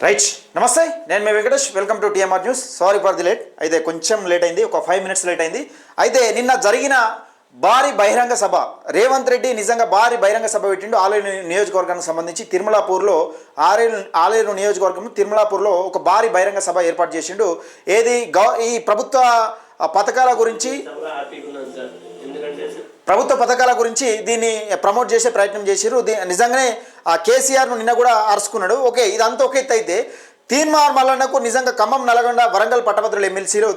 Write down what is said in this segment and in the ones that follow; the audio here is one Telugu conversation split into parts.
రైట్ నమస్తే నేను మీ Venkatesh welcome to TMR news. Sorry for the late, అయితే కొంచెం లేట్ అయింది, ఒక 5 minutes లేట్ అయింది. అయితే నిన్న జరిగిన భారీ బహిరంగ సభ, రేవంత్ రెడ్డి నిజంగా భారీ బహిరంగ సభ పెట్టిండు. ఆలేరు నియోజకవర్గానికి సంబంధించి తిరుమలాపూర్లో ఆలేరు నియోజకవర్గం తిరుమలాపూర్లో ఒక భారీ బహిరంగ సభ ఏర్పాటు చేసిండు. ఏది ఈ పథకాల గురించి ప్రభుత్వ పథకాల గురించి దీన్ని ప్రమోట్ చేసే ప్రయత్నం చేసిరు. నిజంగానే కేసీఆర్ను నిన్న కూడా అరుచుకున్నాడు. ఓకే, ఇదంతా ఒక ఎత్తు అయితే తీన్మార్ మల్లన్నకు నిజంగా ఖమ్మం, నల్గొండ, వరంగల్ పట్టభద్రుల ఎమ్మెల్సీలు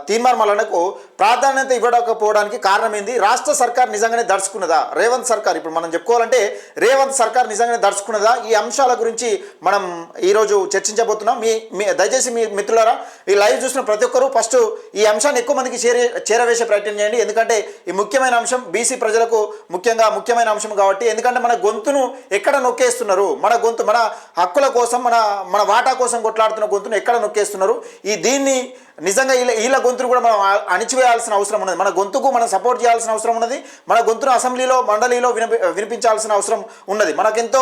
తీన్మార్ మల్లన్నకు ప్రాధాన్యత ఇవ్వకపోవడానికి కారణం ఏంది? రాష్ట్ర సర్కార్ నిజంగానే దడుచుకున్నదా? రేవంత్ సర్కార్, ఇప్పుడు మనం చెప్పుకోవాలంటే రేవంత్ సర్కార్ నిజంగానే దడుచుకున్నదా? ఈ అంశాల గురించి మనం ఈరోజు చర్చించబోతున్నాం. దయచేసి మీ మిత్రులారా, ఈ లైవ్ చూసిన ప్రతి ఒక్కరూ ఫస్ట్ ఈ అంశాన్ని ఎక్కువ మందికి చేరవేసే ప్రయత్నం చేయండి. ఎందుకంటే ఈ ముఖ్యమైన అంశం బీసీ ప్రజలకు ముఖ్యమైన అంశం కాబట్టి. ఎందుకంటే మన గొంతును ఎక్కడ నొక్కేస్తున్నారు, మన గొంతు, మన హక్కుల కోసం, మన వాటా కోసం కొట్లాడుతున్న గొంతును ఎక్కడ నొక్కేస్తున్నారు? దీన్ని నిజంగా వీళ్ళ గొంతును కూడా మనం అణిచివేయాల్సిన అవసరం ఉన్నది. మన గొంతుకు మనం సపోర్ట్ చేయాల్సిన అవసరం ఉన్నది. మన గొంతును అసెంబ్లీలో, మండలిలో వినిపించాల్సిన అవసరం ఉన్నది. మనకెంతో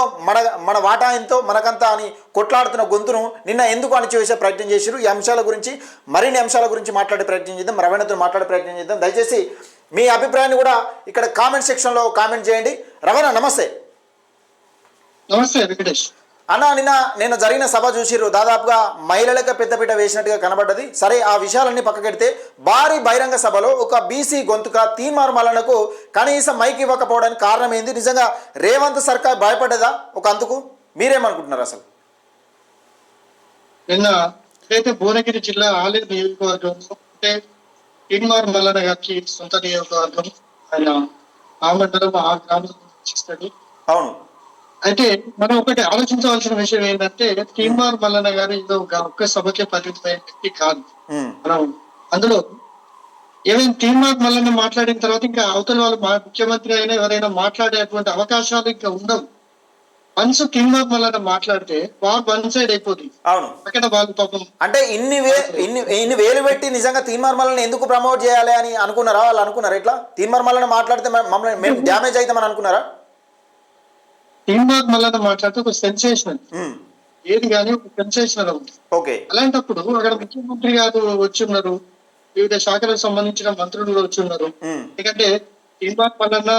మన వాటా ఎంతో మనకంతా అని కొట్లాడుతున్న గొంతును నిన్న ఎందుకు అణిచివేసే ప్రయత్నం చేశారు? ఈ అంశాల గురించి, మరిన్ని అంశాల గురించి మాట్లాడే ప్రయత్నం చేద్దాం, రవణతో మాట్లాడే ప్రయత్నం చేద్దాం. దయచేసి మీ అభిప్రాయాన్ని కూడా ఇక్కడ కామెంట్ సెక్షన్లో కామెంట్ చేయండి. రవణ నమస్తే. నమస్తే వెంకటేష్ అన్న, నిన్న జరిగిన సభ చూసిర్రు, దాదాపుగా మహిళలకు పెద్దపీట వేసినట్టుగా కనబడ్డది. సరే, ఆ విషయాలన్నీ పక్కకెడితే భారీ బహిరంగ సభలో ఒక బీసీ గొంతుక తీన్మార్ మల్లన్నకు కనీసం మైక్ ఇవ్వకపోవడానికి కారణం ఏంది? నిజంగా రేవంత్ సర్కార్ భయపడ్డదా ఒక అందుకు? మీరేమనుకుంటున్నారు అసలు? నిన్న ఏదైతే భువనగిరి జిల్లా ఆలేరు నియోజకవర్గంలో అంటే తీన్మార్ మల్లన్న గారికి సొంత నియోజకవర్గం, ఆయన ఆ మండలం, ఆ గ్రామం ఇస్తాడు. అవును. అయితే మనం ఒకటి ఆలోచించవలసిన విషయం ఏంటంటే తీన్మార్ మల్లన్న గారు ఏదో ఒక్క సభకే పరిమితమైన వ్యక్తి కాదు. మనం అందులో ఏమైనా తీన్మార్ మల్లన్న మాట్లాడిన తర్వాత ఇంకా అవతల వాళ్ళు ముఖ్యమంత్రి అయినా ఎవరైనా మాట్లాడేటువంటి అవకాశాలు ఇంకా ఉండవు. వన్స్ తీన్మార్ మల్లన్న మాట్లాడితే వారు వన్ సైడ్ అయిపోతుంది. అవును, అక్కడ వాళ్ళు పాపం అంటే ఇన్ని వేలు పెట్టి నిజంగా తీన్మార్ మల్లన్న ఎందుకు ప్రమోట్ చేయాలి అని అనుకున్నారా? వాళ్ళు అనుకున్నారా ఇట్లా తీన్మార్ మల్లన్న మాట్లాడితే మమ్మల్ని మేము డ్యామేజ్ అవుతామని అనుకున్నారా? తీన్మార్ మల్లన్న మాట్లాడితే ఒక సెన్సేషనల్, ఏది కానీ ఒక సెన్సేషనల్ అవుతుంది. ఓకే, అలాంటప్పుడు అక్కడ ముఖ్యమంత్రి గారు వచ్చి ఉన్నారు, వివిధ శాఖలకు సంబంధించిన మంత్రులు వచ్చి ఉన్నారు. ఎందుకంటే తీన్మార్ మల్లన్న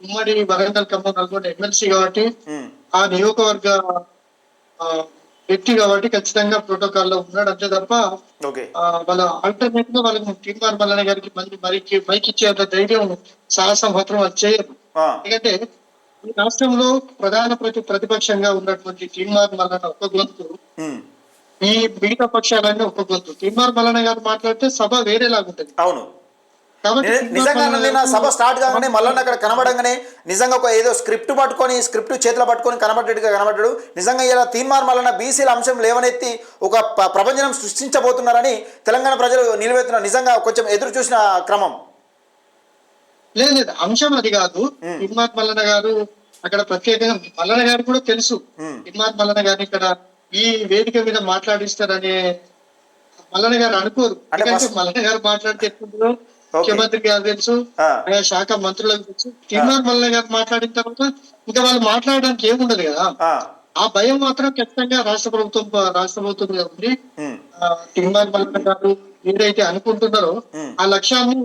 ఉమ్మడి వరంగల్, ఖమ్మం, నల్గొండ ఎమ్మెల్సీ కాబట్టి, ఆ నియోజకవర్గ వ్యక్తి కాబట్టి ఖచ్చితంగా ప్రోటోకాల్ లో ఉన్నాడు. అంతే తప్ప వాళ్ళ ఆల్టర్నేట్ గా వాళ్ళకి తీన్మార్ మల్లన్న గారికి మైక్ ఇచ్చే ధైర్యం, సాహసం మాత్రం అది చేయరు. ఎందుకంటే ఈ రాష్ట్రంలో ప్రధాన ప్రతిపక్షంగా ఉన్నటువంటి తీన్మార్ మల్లన్న ఒక్క గొంతు, ఈ మిగతా పక్షాలన్నీ ఒక్క గొంతు. తీన్మార్ మల్లన్న గారు మాట్లాడితే సభ వేరేలాగుంటది. అవును, నిజంగా సభ స్టార్ట్ కాగానే మల్లన్న అక్కడ కనబడంగానే నిజంగా ఒక ఏదో స్క్రిప్ట్ చేతిలో పట్టుకొని కనబడ్డట్టుగా కనబడ్డాడు. నిజంగా ఇలా తీన్మార్ మల్లన్న బీసీల అంశం లేవనెత్తి ఒక ప్రపంచం సృష్టించబోతున్నారని తెలంగాణ ప్రజలు నిలబెడుతున్నారు. నిజంగా కొంచెం ఎదురు చూసిన క్రమం. లేదు, అంశం అది కాదు. తీన్మార్ మల్లన్న గారు అక్కడ ప్రత్యేకంగా, మల్లన్న గారు కూడా తెలుసు తీన్మార్ మల్లన్న గారిని ఇక్కడ ఈ వేదిక మీద మాట్లాడిస్తారని మల్లన్న గారు అనుకోరు. ఎందుకంటే మల్లన్న గారు మాట్లాడితే ముఖ్యమంత్రి గారు తెలుసు, ఆయా శాఖ మంత్రులకు తెలుసు. తీన్మార్ మల్లన్న గారు మాట్లాడిన తర్వాత ఇంకా వాళ్ళు మాట్లాడడానికి ఏముండదు కదా. ఆ భయం మాత్రం ఖచ్చితంగా రాష్ట్ర ప్రభుత్వం మీద ఉంది. తీన్మార్ మల్లన్న గారు ఏదైతే అనుకుంటున్నారో ఆ లక్ష్యాన్ని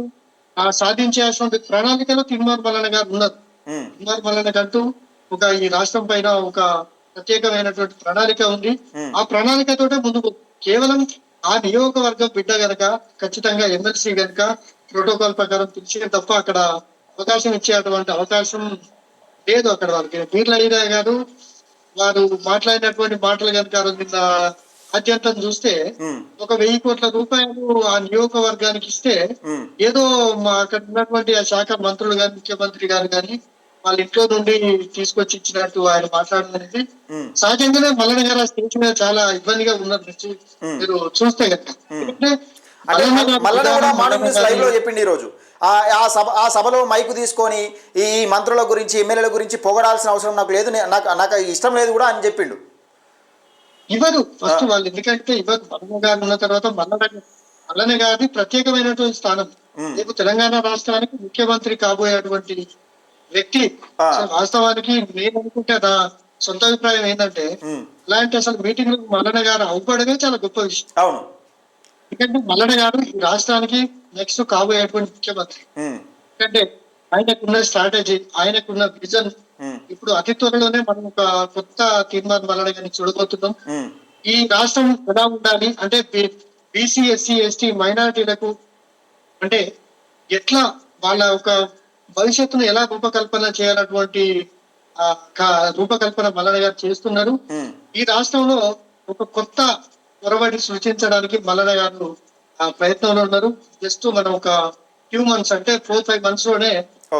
సాధించాల్సిన ప్రణాళికలో తీన్మార్ మల్లన్న గారు ఉన్నారు. తీన్మార్ మల్లన్న కంటూ ఈ రాష్ట్రం పైన ఒక ప్రత్యేకమైనటువంటి ప్రణాళిక ఉంది. ఆ ప్రణాళికతో ముందుకు కేవలం ఆ నియోజకవర్గం బిడ్డ గనక, ఖచ్చితంగా ఎమ్మెల్సీ గనక ప్రోటోకాల్ ప్రకారం పిలిచిన తప్ప అక్కడ అవకాశం ఇచ్చేటువంటి అవకాశం లేదు. అక్కడ వాళ్ళకి బీర్ల అయినా గారు వారు మాట్లాడినటువంటి మాటలు కనుక నిన్న ఆద్యంతం చూస్తే ఒక 1000 కోట్ల రూపాయలు ఆ నియోజకవర్గానికి ఇస్తే ఏదో అక్కడ ఉన్నటువంటి ఆ శాఖ మంత్రులు గాని, ముఖ్యమంత్రి గారు కానీ వాళ్ళ ఇంట్లో నుండి తీసుకొచ్చి ఇచ్చినట్టు ఆయన మాట్లాడడం సహజంగానే మల్లన్న గారు స్టేజ్ మీద చాలా ఇబ్బందిగా ఉన్నారు మీరు చూస్తే కనుక. చెప్పింది ఈ రోజు ఆ సభలో మైకు తీసుకొని ఈ మంత్రుల గురించి, ఎమ్మెల్యేల గురించి పొగడాల్సిన అవసరం నాకు లేదు, నాకు ఇష్టం లేదు కూడా అని చెప్పిండు. ఇవ్వరు ఫస్ట్ వాళ్ళు, ఎందుకంటే ఇవ్వరు. మల్లన్న గారు ఉన్న తర్వాత మల్లన్న గారి ప్రత్యేకమైనటువంటి స్థానం. రేపు తెలంగాణ రాష్ట్రానికి ముఖ్యమంత్రి కాబోయేటువంటి వ్యక్తి. వాస్తవానికి నేను అనుకుంటే సొంత అభిప్రాయం ఏంటంటే ఇలాంటి అసలు మీటింగ్ మల్లన్న గారు అవుపడమే చాలా గొప్ప విషయం. అవును. ఎందుకంటే మల్లన్న గారు ఈ రాష్ట్రానికి నెక్స్ట్ కాబోయేటువంటి ముఖ్యమంత్రి. ఎందుకంటే ఆయనకున్న స్ట్రాటజీ, ఆయనకున్న విజన్, ఇప్పుడు అతి త్వరలోనే మనం ఒక కొత్త తీర్మానం మల్లన్న గారిని చూడబోతున్నాం. ఈ రాష్ట్రం ఎలా ఉండాలి అంటే బీసీ, ఎస్సీ, ఎస్టీ మైనారిటీలకు అంటే ఎట్లా వాళ్ళ ఒక భవిష్యత్తును ఎలా రూపకల్పన చేయాలన్నటువంటి రూపకల్పన మల్లన్న గారు చేస్తున్నారు. ఈ రాష్ట్రంలో ఒక కొత్త ఒరవడి సృష్టించడానికి మల్లన్న గారు ప్రయత్నంలో ఉన్నారు. జస్ట్ మనం ఒక ఫ్యూ మంత్స్ అంటే 4-5 months లోనే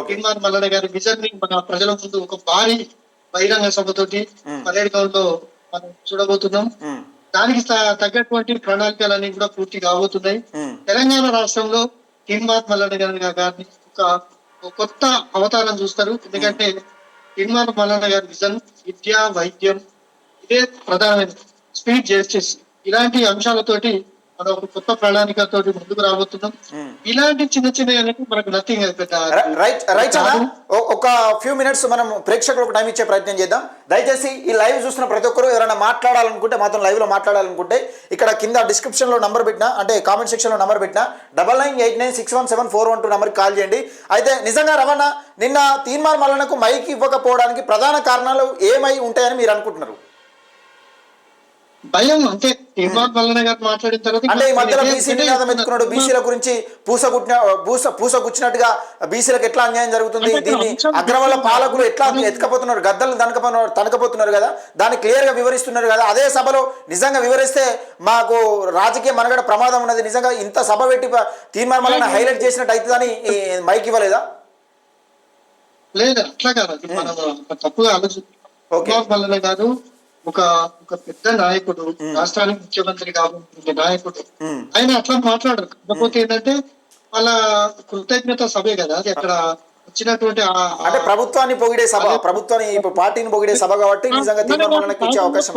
తీర్మానం మల్లన్న గారి విజన్ ని మన ప్రజల ముందు ఒక భారీ బహిరంగ సభతోటి పర్యటనలో మనం చూడబోతున్నాం. దానికి తగ్గటువంటి ప్రణాళికలన్నీ కూడా పూర్తి కాబోతున్నాయి. తెలంగాణ రాష్ట్రంలో తీర్మానం మల్లన్న గారిని ఒక కొత్త అవతారం చూస్తారు. ఎందుకంటే తీర్మానం మల్లన్న గారి విజన్ విద్య, వైద్యం, ఇదే ప్రధానమైన స్పీడ్ జస్టిస్, ఇలాంటి అంశాలతోటి మనం ఒక కొత్త ప్రణాళికతో ముందుకు రాబోతున్నాం. ఇలాంటి చిన్న చిన్న మనకు నథింగ్ రైట్ అన్న. ఒక ఫ్యూ మినిట్స్ మనం ప్రేక్షకులకు టైం ఇచ్చే ప్రయత్నం చేద్దాం. దయచేసి ఈ లైవ్ చూస్తున్న ప్రతి ఒక్కరు ఎవరైనా మాట్లాడాలనుకుంటే, మాతో లైవ్ లో మాట్లాడాలనుకుంటే ఇక్కడ కింద డిస్క్రిప్షన్ లో నంబర్ పెట్టినా, అంటే కామెంట్ సెక్షన్ లో నంబర్ పెట్టినా 9989617412 నంబర్కి కాల్ చేయండి. అయితే నిజంగా రమణ, నిన్న తీర్మానం మల్లన్నకు మైక్ ఇవ్వకపోవడానికి ప్రధాన కారణాలు ఏమై ఉంటాయని మీరు అనుకుంటున్నారు? భయం. అంటే తీర్మానం మల్లన్న గారు మాట్లాడిన తర్వాత అంటే ఈ మధ్యలో బీసీ నినాదం ఎత్తుకున్నాడు, బీసీల గురించి పూసగుచ్చినట్టుగా బీసీలకు ఎట్లా అన్యాయం జరుగుతుంది, దీన్ని అగ్రవాళ్ళ పాలకులు ఎట్లా ఎత్తుకపోతున్నారు, గద్దలు తనకపోతున్నారు కదా, దాన్ని క్లియర్ గా వివరిస్తున్నారు కదా. అదే సభలో నిజంగా వివరిస్తే మాకు రాజకీయ మనుగడ ప్రమాదం ఉన్నది, నిజంగా ఇంత సభ పెట్టి తీర్మానం మల్లన్న హైలైట్ చేసినట్టు అవుతుందని మైక్ ఇవ్వలేదా? లేదు, అట్లా కాదు, మనం తప్పుగా ఆలోచిస్తున్నాం. మల్లన్న గారు ఒక పెద్ద నాయకుడు, రాష్ట్రానికి ముఖ్యమంత్రి కాబట్టి నాయకుడు, ఆయన అట్లా మాట్లాడరు. కాకపోతే ఏంటంటే వాళ్ళ కృతజ్ఞత సభే కదా అది. అక్కడ వచ్చినటువంటి అంటే ప్రభుత్వాన్ని పొగిడే సభ, ప్రభుత్వాన్ని పార్టీని పొగిడే సభ కాబట్టి నిజంగా తీర్మానాలకు ఇచ్చే అవకాశం.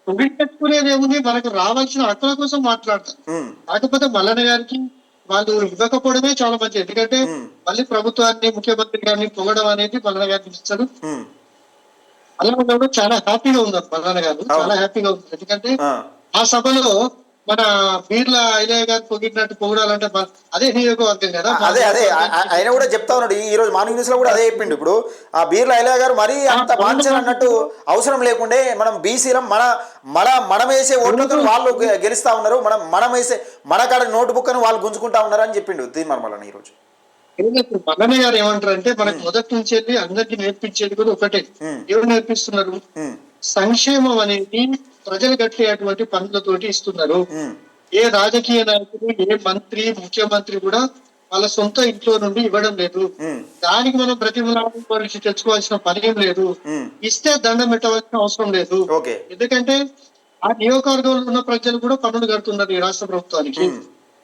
పొగిడేది ఏముంది, మనకు రావాల్సిన హక్కుల కోసం మాట్లాడతారు. కాకపోతే మల్లన్న గారికి వాళ్ళు ఇవ్వకపోవడమే చాలా మంచిది. ఎందుకంటే మళ్ళీ ప్రభుత్వాన్ని, ముఖ్యమంత్రి గారిని పొగడం అనేది మల్లన్న గారికి నచ్చదు. అలా ఉన్నప్పుడు చాలా హ్యాపీగా ఉన్నారు మల్లన్న గారు, చాలా హ్యాపీగా ఉంది. ఎందుకంటే ఆ సభలో మన బీర్ల ఐలయ్య గారు పొగిడినట్టు పొగడాలంటే అదే నియోజకవర్గం కదా. అదే ఆయన కూడా చెప్తా ఉన్నాడు, ఈ రోజు మార్నింగ్ న్యూస్ లో కూడా అదే చెప్పిండు. ఇప్పుడు ఆ బీర్ల ఐలయ్య గారు మరీ అంత బాధ్యత అన్నట్టు అవసరం లేకుండే మనం బీసీలం మనం వేసే ఓట్లతో వాళ్ళు గెలుస్తా ఉన్నారు, మనం వేసే మన కాడ నోట్ బుక్ అని వాళ్ళు గుంజుకుంటా ఉన్నారు అని చెప్పిండు తీర్మానం మల్లన్న ఈ రోజు. మల్లన్న గారు ఏమంటారు అంటే మనకు మొదటి నుంచి వెళ్ళి అందరికి నేర్పించేది కూడా ఒకటే. ఎవరు నేర్పిస్తున్నారు? సంక్షేమం అనేది ప్రజలు కట్టేటువంటి పనులతోటి ఇస్తున్నారు. ఏ రాజకీయ నాయకుడు, ఏ మంత్రి, ముఖ్యమంత్రి కూడా వాళ్ళ సొంత ఇంట్లో నుండి ఇవ్వడం లేదు. దానికి మనం ప్రతిమలాభం పరిచి తెచ్చుకోవాల్సిన పని ఏం లేదు. ఇస్తే దండం పెట్టవలసిన అవసరం లేదు. ఎందుకంటే ఆ నియోజకవర్గంలో ఉన్న ప్రజలు కూడా పన్నులు కడుతున్నారు ఈ రాష్ట్ర ప్రభుత్వానికి.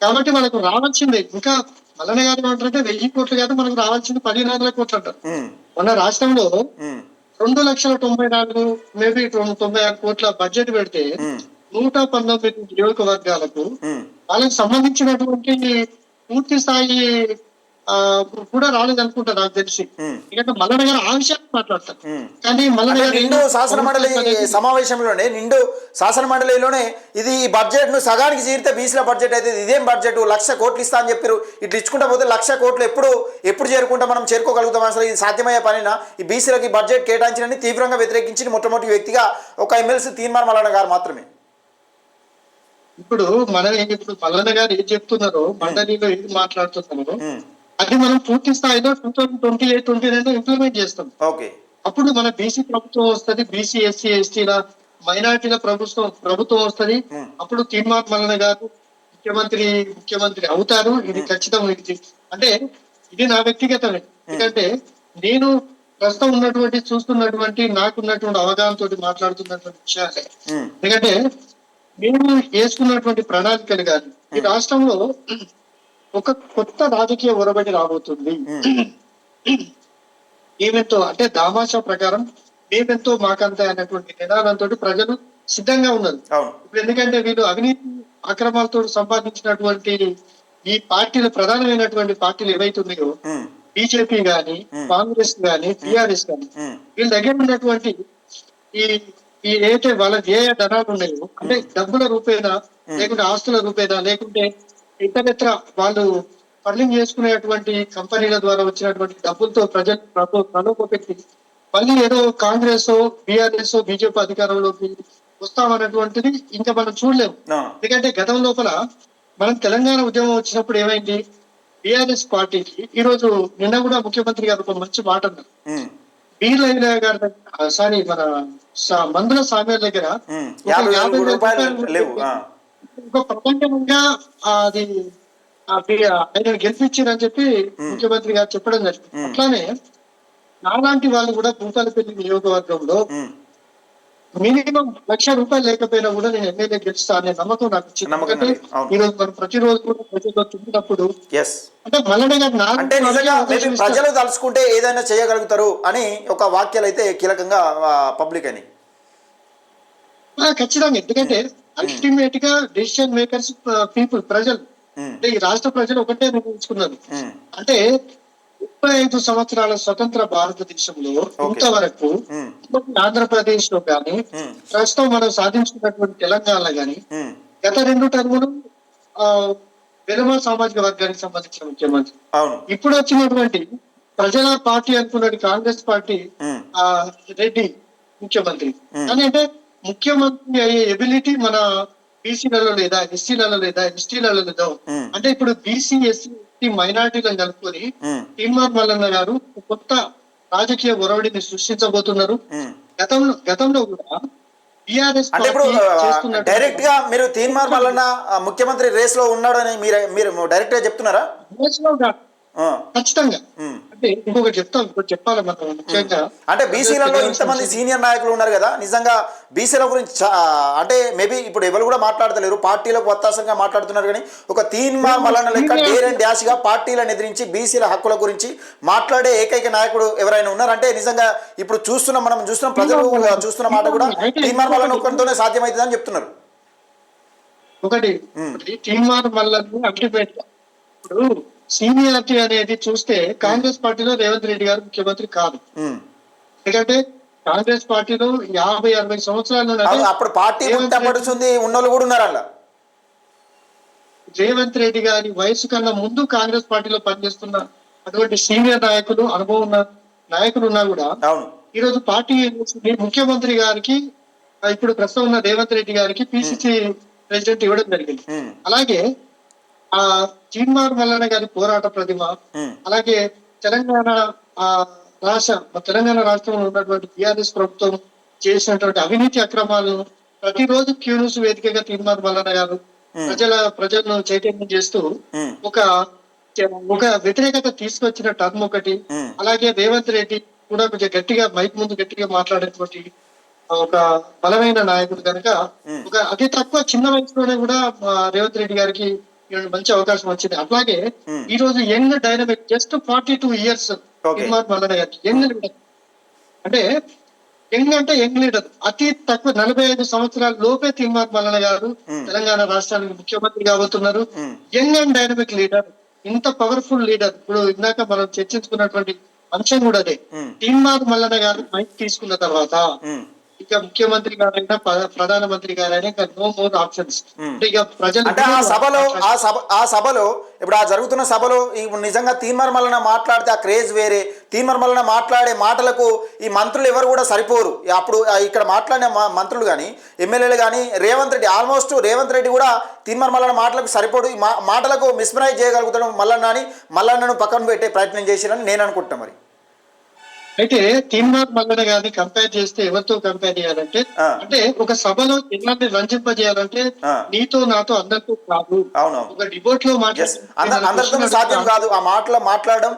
కాబట్టి మనకు రావాల్సిందే. ఇంకా మల్లన్న గారు ఏమంటారంటే 1000 కోట్లు కాదు, మనకు రావాల్సింది 14,000 కోట్లు అంటారు. మన రాష్ట్రంలో 2,94,000 మేబీ 96 కోట్ల బడ్జెట్ పెడితే 119 నియోజకవర్గాలకు వాళ్ళకి సంబంధించినటువంటి పూర్తి స్థాయి కూడా రాలేదనుకుంటా నాకు తెలిసి. ఎందుకంటే మల్లన్న గారు ఆ విషయాన్ని మాట్లాడతారు. కానీ మల్లన్న గారు నిండు శాసన మండలి సమావేశంలోనే, నిండు శాసన మండలిలోనే ఇది ఈ బడ్జెట్ ను సగానికి చేరితే బీసీల బడ్జెట్ అయితే ఇదేం బడ్జెట్ 1,00,000 కోట్లు ఇస్తా అని చెప్పారు. ఇట్లా ఇచ్చుకుంటా పోతే 1,00,000 కోట్లు ఎప్పుడు చేరుకుంటా మనం చేరుకోగలుగుతాం? అసలు ఇది సాధ్యమయ్యే పనినా? ఈ బీసీలకి బడ్జెట్ కేటాయించడాన్ని తీవ్రంగా వ్యతిరేకించి మొట్టమొదటి వ్యక్తిగా ఒక ఎమ్మెల్సీ తీర్మానం మల్లన్న గారు మాత్రమే. ఇప్పుడు మల్లన్న గారు ఏం చెప్తున్నారో, మండలిలో ఏది మాట్లాడుతున్నారో అది మనం పూర్తి స్థాయిలో 2028-29 ఇంప్లిమెంట్ చేస్తాం. అప్పుడు మన బీసీ ప్రభుత్వం వస్తుంది, బీసీ, ఎస్సీ, ఎస్టీల మైనార్టీల ప్రభుత్వం వస్తుంది. అప్పుడు తీర్మానం మల్లన్న గారు ముఖ్యమంత్రి అవుతారు. ఇది ఖచ్చితం. అంటే ఇది నా వ్యక్తిగతమే. ఎందుకంటే నేను ప్రస్తుతం చూస్తున్నటువంటి నాకున్నటువంటి అవగాహనతోటి మాట్లాడుతున్నటువంటి విషయాలే. ఎందుకంటే మేము వేసుకున్నటువంటి ప్రణాళికలు కానీ ఈ రాష్ట్రంలో ఒక కొత్త రాజకీయ ఒరబడి రాబోతుంది. మేమెంతో అంటే దామాషా ప్రకారం మేమెంతో మాకంతా అనేటువంటి నినాదంతో ప్రజలు సిద్ధంగా ఉన్నారు. ఇప్పుడు ఎందుకంటే వీళ్ళు అవినీతి అక్రమాలతో సంపాదించినటువంటి ఈ పార్టీలు, ప్రధానమైనటువంటి పార్టీలు ఏవైతున్నాయో బీజేపీ గాని, కాంగ్రెస్ గాని, టిఆర్ఎస్ గాని, వీళ్ళ దగ్గర ఉన్నటువంటి ఈ ఈ ఏదైతే వాళ్ళ ఏ ధనాలు ఉన్నాయో అంటే డబ్బుల రూపేనా లేకుంటే ఆస్తుల రూపేనా లేకుంటే ఇతరత్ర వాళ్ళు ఫండింగ్ చేసుకునేటువంటి కంపెనీల ద్వారా వచ్చినటువంటి డబ్బులతో ప్రజలు ప్రలోభపెట్టి మళ్ళీ ఏదో కాంగ్రెస్ బీఆర్ఎస్ బీజేపీ అధికారంలోకి వస్తామన్నటువంటిది ఇంకా మనం చూడలేము. ఎందుకంటే గతం లోపల మనం తెలంగాణ ఉద్యమం వచ్చినప్పుడు ఏమైంది, బీఆర్ఎస్ పార్టీకి ఈ రోజు నిన్న కూడా ముఖ్యమంత్రి గారు ఒక మంచి మాట అన్నారు. బీర్లైన గారి దగ్గర సారీ మన మందుల సామ్యాల దగ్గర ఒక 50 రూపాయలు ఒక ప్రపంచంగా అది ఆయన గెలిపించారని చెప్పి ముఖ్యమంత్రి గారు చెప్పడం జరిగింది. అట్లానే నాలాంటి వాళ్ళు కూడా భూపాలపల్లి నియోజకవర్గంలో మినిమం ₹1,00,000 లేకపోయినా కూడా నేను ఎమ్మెల్యే గెలుస్తా అనే నమ్మకం నాకు వచ్చింది. ఎందుకంటే ఈ రోజు మనం ప్రతిరోజు కూడా ప్రజల్లో తిరిగినప్పుడు అంటే మల్లన్న గారు అంటే నిజంగా ప్రజలు తలుచుకుంటే ఏదైనా చేయగలుగుతారు అని ఒక వాక్యాలు అయితే కీలకంగా పబ్లిక్ అని ఖచ్చితంగా. ఎందుకంటే అల్టిమేట్ గా డెసిషన్ మేకర్స్ పీపుల్ ప్రజలు, అంటే ఈ రాష్ట్ర ప్రజలు ఒకటే నిర్ణయించుకున్నారు. అంటే 35 సంవత్సరాల స్వతంత్ర భారతదేశంలో ఇంతవరకు ఆంధ్రప్రదేశ్ లో కానీ ప్రస్తుతం మనం సాధించుకున్నటువంటి తెలంగాణలో కానీ గత 2 టర్ములు వెలుమ సామాజిక వర్గానికి సంబంధించిన ముఖ్యమంత్రి, ఇప్పుడు వచ్చినటువంటి ప్రజల పార్టీ అనుకున్నది కాంగ్రెస్ పార్టీ రెడ్డి ముఖ్యమంత్రి. కానీ అంటే ముఖ్యమంత్రి అయ్యే ఎబిలిటీ మన బీసీలలో లేదా ఎస్సీలలో లేదా ఎస్టీలలో లేదా అంటే ఇప్పుడు బీసీ ఎస్సీ మైనార్టీలను కలుపుకొని తీన్మార్ మల్లన్న గారు కొత్త రాజకీయ ఒరవడిని సృష్టించబోతున్నారు. గతంలో కూడా టీఆర్ఎస్ అంటే ఇప్పుడు డైరెక్ట్ గా మీరు తీన్మార్ మల్లన్న ముఖ్యమంత్రి రేస్ లో ఉన్నాడని మీరు డైరెక్ట్ గా చెప్తున్నారా? ఖచ్చితంగా. అంటే ఇంకొకటి చెప్పాలి మనం ముఖ్యంగా, అంటే బీసీలలో ఇంతమంది సీనియర్ నాయకులు ఉన్నారు కదా, నిజంగా బీసీల గురించి అంటే మేబీ ఇప్పుడు ఎవరు కూడా మాట్లాడతలేరు, పార్టీలకు వత్తాసంగా మాట్లాడుతున్నారు. కానీ ఒక తీన్మార్ మల్లన్న లెక్క డేర్ అండ్ డాష్ గా పార్టీలను ఎదిరించి బీసీల హక్కుల గురించి మాట్లాడే ఏకైక నాయకుడు ఎవరైనా ఉన్నారంటే నిజంగా ఇప్పుడు మనం చూస్తున్నాం ప్రజలు చూస్తున్న మాట కూడా తీన్మార్ మల్లన్న ఒక్కరితోనే సాధ్యమవుతుందని చెప్తున్నారు. ఒకటి తీన్మార్ మల్లన్న అల్టిమేట్ ఇప్పుడు సీనియారిటీ అనేది చూస్తే కాంగ్రెస్ పార్టీలో రేవంత్ రెడ్డి గారు ముఖ్యమంత్రి కాదు. ఎందుకంటే కాంగ్రెస్ పార్టీలో 50-60 సంవత్సరాలు అప్పుడు పార్టీ ఉన్నోళ్ళు కూడా ఉన్నారు అలా. రేవంత్ రెడ్డి గారి వయసు కన్నా ముందు కాంగ్రెస్ పార్టీలో పనిచేస్తున్న అటువంటి సీనియర్ నాయకులు, అనుభవం ఉన్న నాయకులు ఉన్నా కూడా ఈ రోజు పార్టీ ముఖ్యమంత్రి గారికి ఇప్పుడు ప్రస్తుతం ఉన్న రేవంత్ రెడ్డి గారికి పిసిసి ప్రెసిడెంట్ ఇవ్వడం జరిగింది. అలాగే తీన్మార్ మల్లన్న గారి పోరాట ప్రతిమ, అలాగే తెలంగాణ రాష్ట్రంలో ఉన్నటువంటి టిఆర్ఎస్ ప్రభుత్వం చేసినటువంటి అవినీతి అక్రమాలను ప్రతిరోజు క్యూన్యూస్ వేదికగా తీన్మార్ మల్లన్న గారు ప్రజలను చైతన్యం చేస్తూ ఒక వ్యతిరేకత తీసుకొచ్చిన టర్మ్ ఒకటి. అలాగే రేవంత్ రెడ్డి కూడా కొంచెం గట్టిగా మైక్ ముందు గట్టిగా మాట్లాడేటువంటి ఒక బలమైన నాయకుడు కనుక ఒక అతి తక్కువ చిన్న వయసులోనే కూడా రేవంత్ రెడ్డి గారికి మంచి అవకాశం వచ్చింది. అట్లాగే ఈ రోజు young dynamic just 42 years Teenmar Mallanna గారికి యంగ్ లీడర్, అంటే యంగ్ లీడర్ అతి తక్కువ 45 సంవత్సరాల లోపే తీన్మార్ మల్లన్న గారు తెలంగాణ రాష్ట్రానికి ముఖ్యమంత్రి కాబోతున్నారు. యంగ్ అండ్ డైనమిక్ లీడర్, ఇంత పవర్ఫుల్ లీడర్. ఇప్పుడు ఇందాక మనం చర్చించుకున్నటువంటి అంశం కూడా అదే. తీన్మార్ మల్లన్న గారు మైక్ తీసుకున్న తర్వాత ఇక ముఖ్యమంత్రి గారైనా ప్రధానమంత్రి గారైనా ఇంకా నో మోర్ ఆప్షన్స్. ఇక ప్రజలు అంటే ఆ సభలో ఇప్పుడు ఆ జరుగుతున్న సభలో నిజంగా తీన్మార్ మల్లన్న మాట్లాడితే ఆ క్రేజ్ వేరే. తీన్మార్ మల్లన్న మాట్లాడే మాటలకు ఈ మంత్రులు ఎవరు కూడా సరిపోరు. అప్పుడు ఇక్కడ మాట్లాడిన మంత్రులు కానీ ఎమ్మెల్యేలు కానీ రేవంత్ రెడ్డి కూడా తీన్మార్ మల్లన్న మాటలకు సరిపోడు. ఈ మాటలకు మిస్మరైజ్ చేయగలుగుతాడు మల్లన్నను పక్కన పెట్టే ప్రయత్నం చేసిరని నేను అనుకుంటున్నాను. మరి అయితే తీన్మార్ మల్లన్న గారిని కంపేర్ చేస్తే ఎవరితో కంపేర్ చేయాలంటే, అంటే ఒక సభలో జనాన్ని రంజింపజేయాలంటే నీతో నాతో అందరితో కాదు, ఒక డిబేట్ లో అందరితో సాధ్యం కాదు. ఆ మాటలో మాట్లాడడం,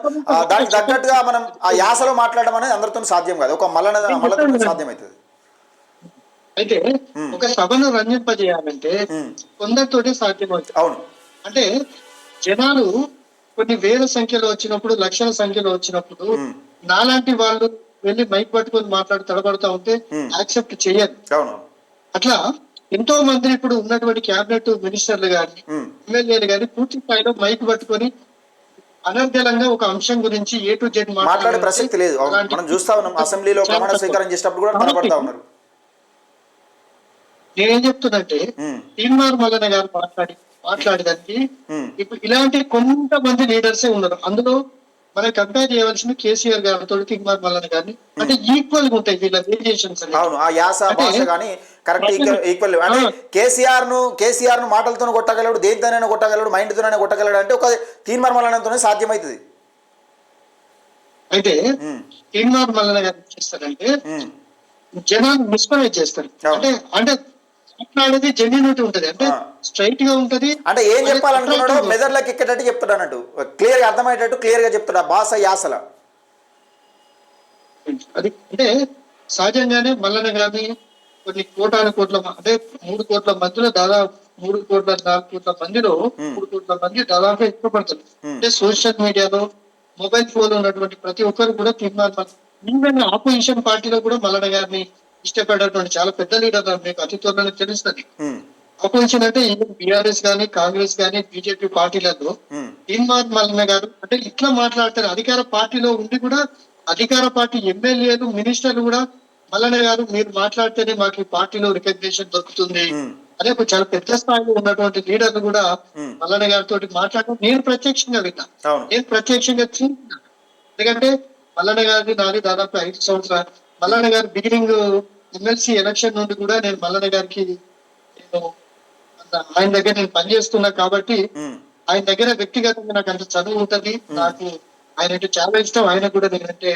దానికి తగ్గట్టుగా మనం ఆ యాసలో మాట్లాడడం అనేది అందరితో సాధ్యం కాదు. ఒక మల్లన్న సాధ్యం అవుతుంది. అయితే ఒక సభను రంజింపజేయాలంటే కొందరితోటి సాధ్యం అవుతుంది. అవును, అంటే జనాలు కొన్ని వేల సంఖ్యలో వచ్చినప్పుడు, లక్షల సంఖ్యలో వచ్చినప్పుడు నాలాంటి వాళ్ళు వెళ్ళి మైక్ పట్టుకొని మాట్లాడి తడబడతా ఉంటే యాక్సెప్ట్ చేయరు. అట్లా ఎంతో మంది ఇప్పుడు ఉన్నటువంటి క్యాబినెట్ మినిస్టర్లు గాని ఎమ్మెల్యేలు గాని పూర్తి స్థాయిలో మైక్ పట్టుకొని అనర్గళంగా ఒక అంశం గురించి A to Z మాట్లాడే ప్రసక్తి లేదు. మనం చూస్తా ఉన్నాం, అసెంబ్లీలో ప్రమాణ స్వీకారం చేసేటప్పుడు కూడా తడబడతా ఉన్నారు. నేనేం చెప్తున్నంటే ఉమ్, తీన్మార్ మల్లన్న గారు మాట్లాడేదానికి ఉమ్, ఇప్పుడు ఇలాంటి కొంతమంది లీడర్సే ఉన్నారు. అందులో మనం కంపేర్ చేయవలసింది కేసీఆర్ గారితో తీన్మార్ మల్లన్న గారిని. అంటే ఉమ్. ఈక్వల్ గా ఉంటాయి వీళ్ళ వేరియేషన్స్ అనేవి. అవును, ఆ యాస అంటే భాష కానీ కరెక్ట్ ప్రజలు ఈక్వల్ ఆ, అంటే కేసీఆర్ ను మాటలతో కొట్టగలడు, దేనితోనైనా కొట్టగలడు, మైండ్తోనైనా కొట్టగలడు అంటే ఒక తీర్మార్ మల్లన్నతోనే సాధ్యమవుతుంది. అయితే ఉమ్, తీన్మార్ మల్లన్న గారు ఏం చేస్తారంటే ఉమ్, జనాన్ని మిస్కరేజ్ చేస్తారు. అవును. అంటే అంటే మాట్లాడేది జెన్యూనిటీ ఉంటది, అంటే ఆ. స్ట్రైట్ గా ఉంటది. అంటే ఏం మరి చెప్పాలనుకున్నాడో attractive గా ఉంటది. మెదడులోకి ఎక్కేటట్టు చెప్తాడు అన్నట్టు, క్లియర్గా అర్థమయ్యేటట్టు క్లియర్గా చెప్తాడు ఆ భాష యాసల. అది అంటే సహజంగానే మల్లన్న గారిని కొన్ని కోట్ల అంటే 3 కోట్ల మందిలో దాదాపు 3 కోట్ల 4 కోట్ల మందిలో ఉమ్, 3 కోట్ల మంది దాదాపు ఇష్టపడతారు. ఉమ్, అంటే సోషల్ మీడియాలో మొబైల్ ఫోన్ ఉన్నటువంటి ప్రతి ఒక్కరు కూడా ఈవెన్ ఆపోజిషన్ పార్టీలో కూడా మల్లన్న గారిని ఇష్టపడేటువంటి చాలా పెద్ద లీడర్ మీకు అతి త్వరలో తెలుస్తుంది. ఉమ్, ఆపోజిషన్ అంటే ఈవెన్ బీఆర్ఎస్ కానీ కాంగ్రెస్ కానీ బీజేపీ పార్టీలలో ఉమ్, తీన్మార్ మల్లన్న గారు అంటే ఇట్లా మాట్లాడతారు. అధికార పార్టీలో ఉండి కూడా అధికార పార్టీ ఎమ్మెల్యేలు మినిస్టర్లు కూడా మల్లన్న గారు మీరు మాట్లాడితేనే మాకు ఈ పార్టీలో రికగ్నేషన్ దొరుకుతుంది ఉమ్, అదే ఒక చాలా పెద్ద స్థాయిలో ఉన్నటువంటి లీడర్లు కూడా ఉమ్. మల్లన్న గారితో మాట్లాడడం నేను ప్రత్యక్షంగా విన్నా. అవును. నేను ప్రత్యక్షంగా చూసిన. ఎందుకంటే మల్లన్న గారిని నాది దాదాపు 5 సంవత్సరాలు. Mallanna garu beginning MLC election నుండి కూడా నేను మల్లన్న గారికి నేను ఆయన దగ్గర నేను పనిచేస్తున్నా కాబట్టి ఉమ్, ఆయన దగ్గర వ్యక్తిగతంగా నాకు అంత చదువు ఉంటది. నాకు ఆయన అంటే చాలా ఇష్టం, ఆయన కూడా నేనంటే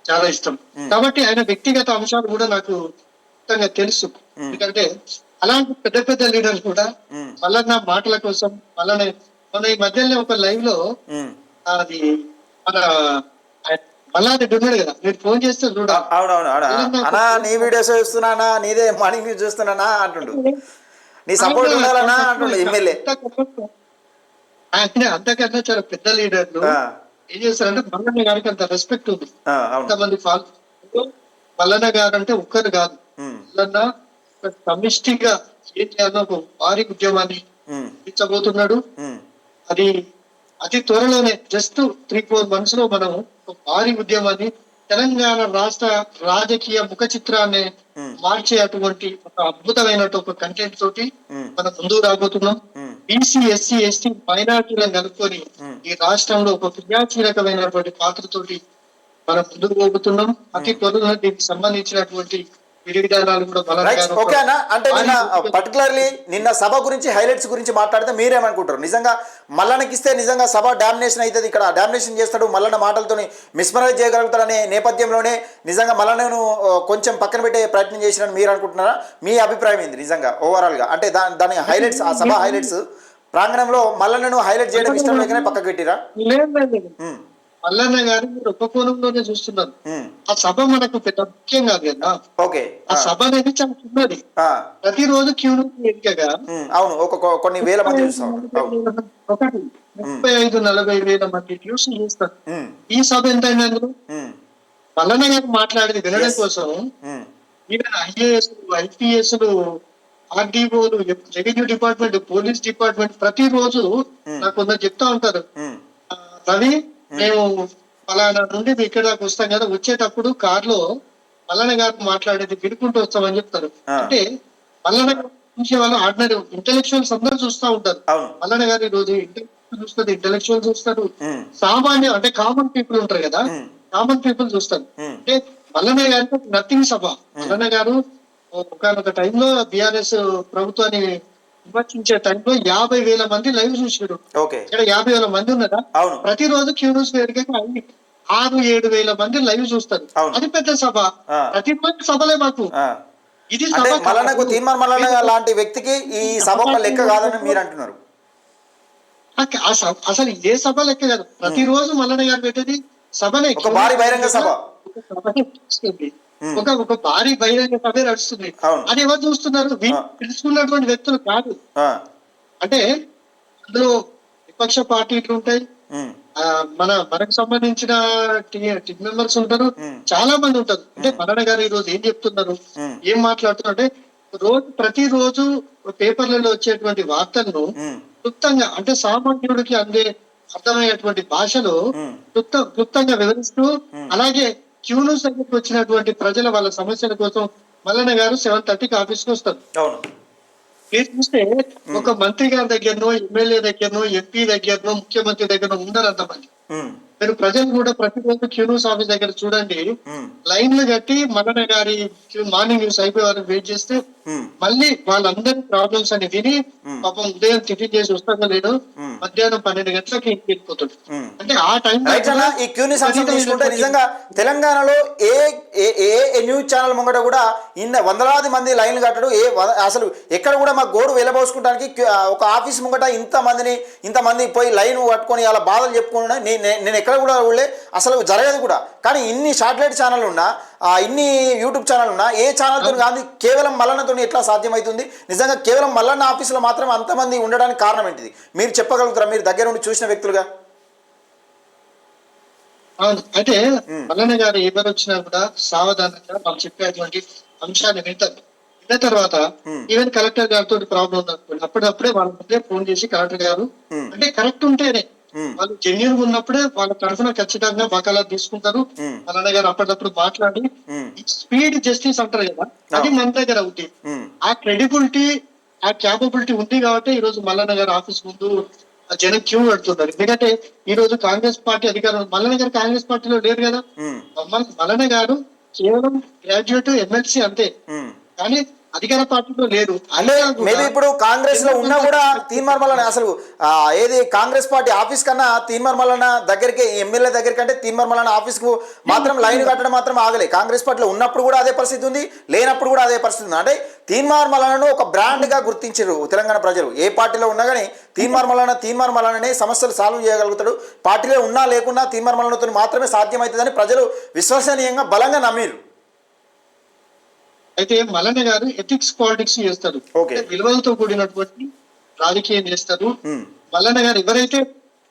చాలా ఇష్టం. ఉమ్, కాబట్టి ఆయన వ్యక్తిగత అంశాలు కూడా నాకు మొత్తంగా తెలుసు. ఉమ్, ఎందుకంటే అలాంటి పెద్ద పెద్ద లీడర్స్ కూడా ఉమ్, మల్లన్న మాటల కోసం మన ఈ మధ్యలో ఒక లైవ్ లో ఉమ్. అది మన ఆయన మల్లారెడ్డి ఉన్నాడు కదా, మీరు ఫోన్ చేస్తే చూడాలి. అవునవును అవునా. మల్లన్న అన్నా నీ వీడియోస్ చూస్తున్నానా, నీదే మార్నింగ్ న్యూస్ చూస్తున్నానా అంటుండు, నీ సపోర్ట్ ఆయన ఉండాలన్నా అంటుండు ఎమ్మెల్యే. ఆయన అంతకన్నా చాలా పెద్ద లీడర్లు ఏం చేస్తారంటే మల్లన్న గారికి అంత రెస్పెక్ట్ ఉంది. అవును. ఎంతమంది మల్లన్న గారు అంటే ఒక్కరు కాదు. ఉమ్, మల్లన్న ఒక సమిష్టిగా ఏం చేయాలో ఒక భారీ ఉద్యమాన్ని ఉమ్, ఇచ్చబోతున్నాడు. ఉమ్, అది అతి త్వరలోనే జస్ట్ 3-4 months లో మనం ఒక భారీ ఉద్యమాన్ని తెలంగాణ రాష్ట్ర రాజకీయ ముఖ చిత్రాన్ని ఉమ్, మార్చే అటువంటి ఒక అద్భుతమైనటువంటి ఒక కంటెంట్ తోటి ఉమ్, మనం ముందుకు రాబోతున్నాం. ఉమ్, బీసీ ఎస్సీ ఎస్టీ మైనార్టీలను కలుపుకొని ఉమ్, ఈ రాష్ట్రంలో ఒక క్రియాశీలకమైనటువంటి పాత్రతోటి మనం ముందుకు పోతున్నాం. అతి ఉమ్. త్వరలో దీనికి సంబంధించినటువంటి విధి విధానాలు కూడా రైట్, ఓకే అన్న. అంటే నిన్న భారీ పర్టికులర్లీ నిన్న సభ గురించి హైలైట్స్ గురించి మాట్లాడితే మీరేమనుకుంటారు? నిజంగా మల్లన్నకి ఇస్తే నిజంగా సభ డామినేషన్ అవుతుంది, ఇక్కడ డామినేషన్ చేస్తాడు, మల్లన్న మాటలతోని మిస్మరైజ్ చేయగలుగుతాడనే నేపథ్యంలోనే నిజంగా మల్లన్నను కొంచెం పక్కన పెట్టే ప్రయత్నం చేసినని మీరు అనుకుంటున్నారా? మీ అభిప్రాయం ఏంది నిజంగా ఓవరాల్గా? అంటే దాని హైలైట్స్, ఆ సభ హైలైట్స్ ప్రాంగణంలో మల్లన్నను హైలైట్ చేయడం ఇష్టం లేకనే పక్కకు పెట్టిరా? లేదు. మల్లన్న గారు మీరు ఒక్క కోణంలోనే చూస్తున్నారు. ఆ సభ మనకు పెద్ద ముఖ్యం కాదు కదా. ఓకే. ఆ సభ అనేది చాలా చిన్నది. ఆ, ప్రతిరోజు క్యూ ఎన్నికగా అవును, కొన్ని వేల మంది చూస్తా ఉంటారు. అవును. 35-40 వేల మంది క్యూస్ చేస్తారు. ఉమ్, ఈ సభ ఎంత అయింది అందులో? ఉమ్, మల్లన్న గారు మాట్లాడేది వినడం Yes. కోసం ఉమ్, ఈవెన్ ఐఏఎస్ ఐపీఎస్లు ఆర్డీఓలు రెవెన్యూ డిపార్ట్మెంట్ పోలీస్ డిపార్ట్మెంట్ ప్రతిరోజు నాకు కొందరు చెప్తా ఉంటారు, ఉమ్, "ఆ, రవి మేము పలానా నుండి మీ ఇక్కడ దాకా వస్తాం కదా, వచ్చేటప్పుడు కార్ లో మల్లన్న గారు మాట్లాడేది వినుకుంటూ వస్తామని చెప్తారు." ఆ. అంటే మల్లన్న గారు చూసే వాళ్ళు ఆర్డినరీ ఇంటెలెక్చువల్స్ అందరూ చూస్తూ ఉంటారు. అవును. మల్లన్న గారు ఈ రోజు ఇంటెలెక్చువల్ చూస్తారు, ఇంటెలెక్చువల్ చూస్తారు, ఉమ్, సామాన్య అంటే కామన్ పీపుల్ ఉంటారు కదా, ఉమ్, కామన్ పీపుల్ చూస్తారు. ఉమ్, అంటే మల్లన్న గారికి నథింగ్ సభ. మల్లన్న గారు ఒకనొక టైంలో బీఆర్ఎస్ ప్రభుత్వాన్ని విమర్శించే టైంలో 50,000 మంది లైవ్ చూసారు. ఓకే. ఇక్కడ 50,000 మంది ఉన్నారా? అవును. ప్రతిరోజు క్యూ న్యూస్ వేదికగా 6-7 వేల మంది లైవ్ చూస్తారు. అవును. అది పెద్ద సభ. ఆ. ప్రతిరోజు సభలే మాకు. ఆ. ఇది అంటే సభ మల్లన్నకు కాదు. తీర్మార్ మల్లన్న లాంటి వ్యక్తికి ఈ సభ ఒక లెక్క కాదని మీరు అంటున్నారు. అసలు ఏ సభ లెక్క కాదు. ప్రతిరోజు మల్లన్న గారు పెట్టేది సభనే. ఒక భారీ బహిరంగ సభ. ఒక సభనే నడుస్తుంది. ఉమ్, ఒక భారీ బహిరంగ సభే నడుస్తుంది. అవును. అది ఎవరు చూస్తున్నారు? ఆ. పిలుచుకున్నటువంటి వ్యక్తులు కాదు. ఆ, అంటే అందులో విపక్ష పార్టీలు ఉంటాయి, ఉమ్, మనకు సంబంధించిన టీమ్ మెంబర్స్ ఉంటారు, ఉమ్, చాలా మంది ఉంటారు. అంటే మల్లన్న గారు ఈ రోజు ఏం చెప్తున్నారు, ఉమ్, ఏం మాట్లాడుతున్నారు అంటే ప్రతిరోజు పేపర్లలో వచ్చేటువంటి వార్తలను ఉమ్, క్లుప్తంగా అంటే సామాన్యుడికి అర్థమయ్యేటువంటి భాషలో ఉమ్, క్లుప్తంగా వివరిస్తూ, ఉమ్, అలాగే క్యూను దగ్గరికి వచ్చినటువంటి ప్రజల వాళ్ళ సమస్యల కోసం మల్లన్న గారు 7:30కి ఆఫీస్కి వస్తారు. అవును. మీరు చూస్తే ఒక మంత్రి గారి దగ్గరనో, ఎమ్మెల్యే దగ్గరనో, ఎంపీ దగ్గరనో, ముఖ్యమంత్రి దగ్గరనో ఉండరు అంతమంది. మీరు ప్రజలు కూడా ప్రతిరోజు క్యూ న్యూస్ ఆఫీస్ దగ్గర చూడండి, లైన్లు కట్టి మల్లన్న గారి మార్నింగ్ న్యూస్ అయిపోయే వరకు వెయిట్ చేస్తే మళ్ళీ వాళ్ళందరి ప్రాబ్లమ్స్ అని విని పాపం ఉదయం టిఫిన్ చేసి వస్తాడో లేదో మధ్యాహ్నం 12 గంటలకి ఇంటికి వెళ్ళిపోతాడు. అంటే ఆ టైం ఈ క్యూని సంస్థ తీసుకుంటే నిజంగా తెలంగాణలో ఏ ఏ న్యూస్ ఛానల్ ముంగట కూడా వందలాది మంది లైన్లు కట్టడు. అసలు ఎక్కడ కూడా మా గోడు వెళ్ళబోసుకోవడానికి ఒక ఆఫీస్ ముంగట ఇంతమంది పోయి లైన్ పట్టుకొని అలా బాధలు చెప్పుకున్నా నేను ఎక్కడ కూడా ఊళ్ళే అసలు జరగదు కూడా. కానీ ఇన్ని శాటిలైట్ ఛానల్ ఉన్నా, ఇన్ని యూట్యూబ్ ఛానల్ ఉన్నా, ఏ ఛానల్తో కానీ కేవలం మల్లన్నతో ఎట్లా సాధ్యమవుతుంది? నిజంగా కేవలం మల్లన్న ఆఫీసులో మాత్రం అంతమంది ఉండడానికి కారణం ఏంటిది? మీరు చెప్పగలుగుతారా, మీరు దగ్గర నుండి చూసిన వ్యక్తులుగా? అవును, అయితే మల్లన్న గారు ఎవరు వచ్చినా కూడా సావధానంగా వాళ్ళు చెప్పేటువంటి అంశాన్ని వింటారు. విన్న తర్వాత ఈవెన్ కలెక్టర్ గారితో ప్రాబ్లం ఉంది అప్పుడప్పుడే వాళ్ళ ముందే ఫోన్ చేసి కలెక్టర్ గారు అంటే కరెక్ట్ ఉంటేనే వాళ్ళు జెన్యూన్ ఉన్నప్పుడే వాళ్ళ తరఫున ఖచ్చితంగా బకాలా తీసుకుంటారు. మల్లన్న గారు అప్పటికప్పుడు మాట్లాడి స్పీడ్ జస్టిస్ అంటారు కదా, అది మన దగ్గర అవుతుంది. ఆ క్రెడిబిలిటీ, ఆ క్యాపబిలిటీ ఉంది కాబట్టి ఈ రోజు మల్లన్న గారు ఆఫీస్ ముందు జనం క్యూ పెడుతున్నారు. ఎందుకంటే ఈ రోజు కాంగ్రెస్ పార్టీ అధికారం, మల్లన్న గారు కాంగ్రెస్ పార్టీలో లేరు కదా. మల్లన్న గారు కేవలం గ్రాడ్యుయేట్ ఎమ్మెల్సీ అంతే, కానీ అధికార పార్టీలో లేరు. అంటే మేబీ ఇప్పుడు కాంగ్రెస్ లో ఉన్నా కూడా తీన్మార్ మల్లన్న అసలు ఏది కాంగ్రెస్ పార్టీ ఆఫీస్ కన్నా తీన్మార్ మల్లన్న దగ్గరికి, ఎమ్మెల్యే దగ్గరికి అంటే తీన్మార్ మల్లన్న ఆఫీస్ కు మాత్రం లైన్ కట్టడం మాత్రం ఆగలే. కాంగ్రెస్ పార్టీలో ఉన్నప్పుడు కూడా అదే పరిస్థితి ఉంది, లేనప్పుడు కూడా అదే పరిస్థితి ఉంది. అంటే తీన్మార్ మల్లన్నను ఒక బ్రాండ్ గా గుర్తించారు తెలంగాణ ప్రజలు. ఏ పార్టీలో ఉన్నా కానీ తీన్మార్ మల్లన్ననే సమస్యలు సాల్వ్ చేయగలుగుతాడు. పార్టీలో ఉన్నా లేకున్నా తీన్మార్ మల్లన్నతో మాత్రమే సాధ్యమవుతుందని ప్రజలు విశ్వసనీయంగా బలంగా నమ్మిరు. అయితే మల్లన్న గారు ఎథిక్స్ పాలిటిక్స్ చేస్తారు, విలువలతో కూడినటువంటి రాజకీయం చేస్తారు. మల్లన్న గారు ఎవరైతే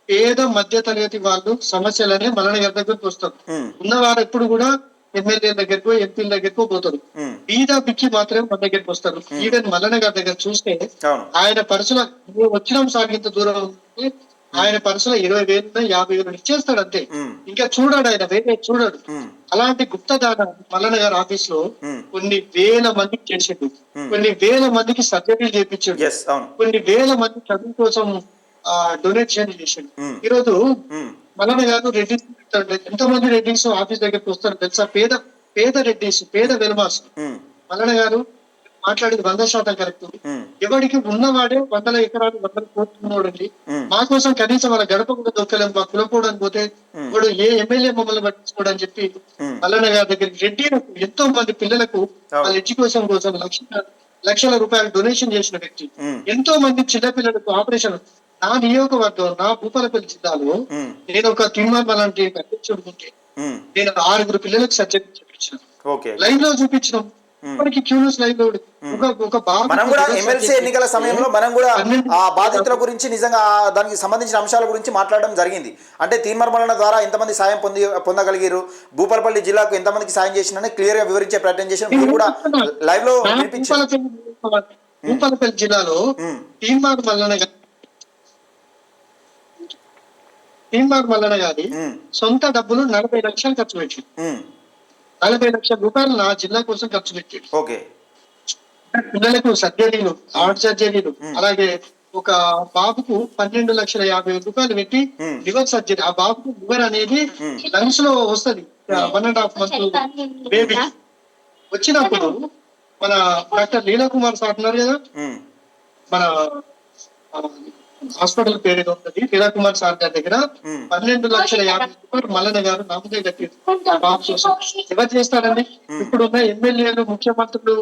పేద మధ్య తరగతి వాళ్ళు సమస్యలనే మల్లన్న గారి దగ్గరకు వస్తారు. ఉన్నవారు ఎప్పుడు కూడా ఎమ్మెల్యే దగ్గరకు, ఎంపీల దగ్గరకు పోతారు. బీద బిక్కి మాత్రమే మన దగ్గరికి వస్తారు. ఈవెన్ మల్లన్న గారి దగ్గర చూస్తే ఆయన పర్సులో వచ్చినాం సాగింత దూరం ఆయన పర్సులో 20,000 50,000 ఇచ్చేస్తాడు అంతే. ఇంకా చూడాడు ఆయన, వేరే చూడాడు. అలాంటి గుప్తదాన మల్లన్న గారి ఆఫీస్ లో కొన్ని వేల మందికి చేసిండు, కొన్ని వేల మందికి సర్జరీలు చేయించాడు, కొన్ని వేల మంది చదువు కోసం డొనేషన్ చేసిండు. ఈరోజు మల్లన్న గారు రెడ్డిస్ ఎంతమంది రెడ్డిస్ ఆఫీస్ దగ్గరికి వస్తారు తెలుసా? పేద రెడ్డిస్, పేద వెల్మాస్. మల్లన్న గారు మాట్లాడేది 100% కరెక్ట్. ఎవరికి ఉన్నవాడే 100 ఎకరాలు 100 కోట్లు ఉన్నవాడండి. మా కోసం కనీసం వాళ్ళ గడప కూడా దొక్కలేము, మా కులపోవడానికి పోతే వాడు ఏ ఎమ్మెల్యే మమ్మల్ని పట్టించుకోవడం అని చెప్పి మల్లన్న గారి దగ్గరికి రెడ్డిలకు ఎంతో మంది పిల్లలకు వాళ్ళ ఎడ్యుకేషన్ కోసం లక్షల రూపాయలు డొనేషన్ చేసిన వ్యక్తి. ఎంతో మంది చిన్నపిల్లలకు ఆపరేషన్. నా నియోజకవర్గం, నా భూపాలపల్లి జిల్లాలో నేను ఒక తీర్మానం అలాంటి అధ్యక్షుడు ఉంటే నేను 6 పిల్లలకు సర్జరీ చూపించాను, లైవ్ లో చూపించినాం. మనం కూడా ఎమ్మెల్సీ ఎన్నికల సమయంలో మనం కూడా ఆ బాధితుల గురించి నిజంగా దానికి సంబంధించిన అంశాల గురించి మాట్లాడడం జరిగింది. అంటే తీన్మార్ మల్లన్న ద్వారా ఎంతమంది సాయం పొందగలిగారు, భూపాలపల్లి జిల్లాకు ఎంతమందికి సాయం చేసినని క్లియర్ గా వివరించే ప్రయత్నం చేసిన మీరు కూడా లైవ్ లో వినిపించారు. భూపాలపల్లి జిల్లాలో తీన్మార్ మల్లన్న గారి సొంత డబ్బులు 40 లక్షలు ఖర్చు పెట్టింది. 40 లక్షల రూపాయలు నా జిల్లా కోసం ఖర్చు పెట్టాడు. పిల్లలకు సర్జరీలు, హార్ట్ సర్జరీలు, అలాగే ఒక బాబుకు 12,50,000 రూపాయలు పెట్టి లివర్ సర్జరీ. ఆ బాబుకు లివర్ అనేది లంగ్స్ లో వస్తుంది, 1.5 months బేబీ. వచ్చినప్పుడు మన డాక్టర్ లీలా కుమార్ సార్ ఉన్నారు కదా, మన హాస్పిటల్ పేరు ఏదో ఉంటుంది, లీలా కుమార్ సార్ గారి దగ్గర 12,50,000 రూపాయలు మల్లన్న గారు నామదే కట్టారు బాబు కోసం. ఎవరు చేస్తారండి? ఇప్పుడున్న ఎమ్మెల్యేలు, ముఖ్యమంత్రులు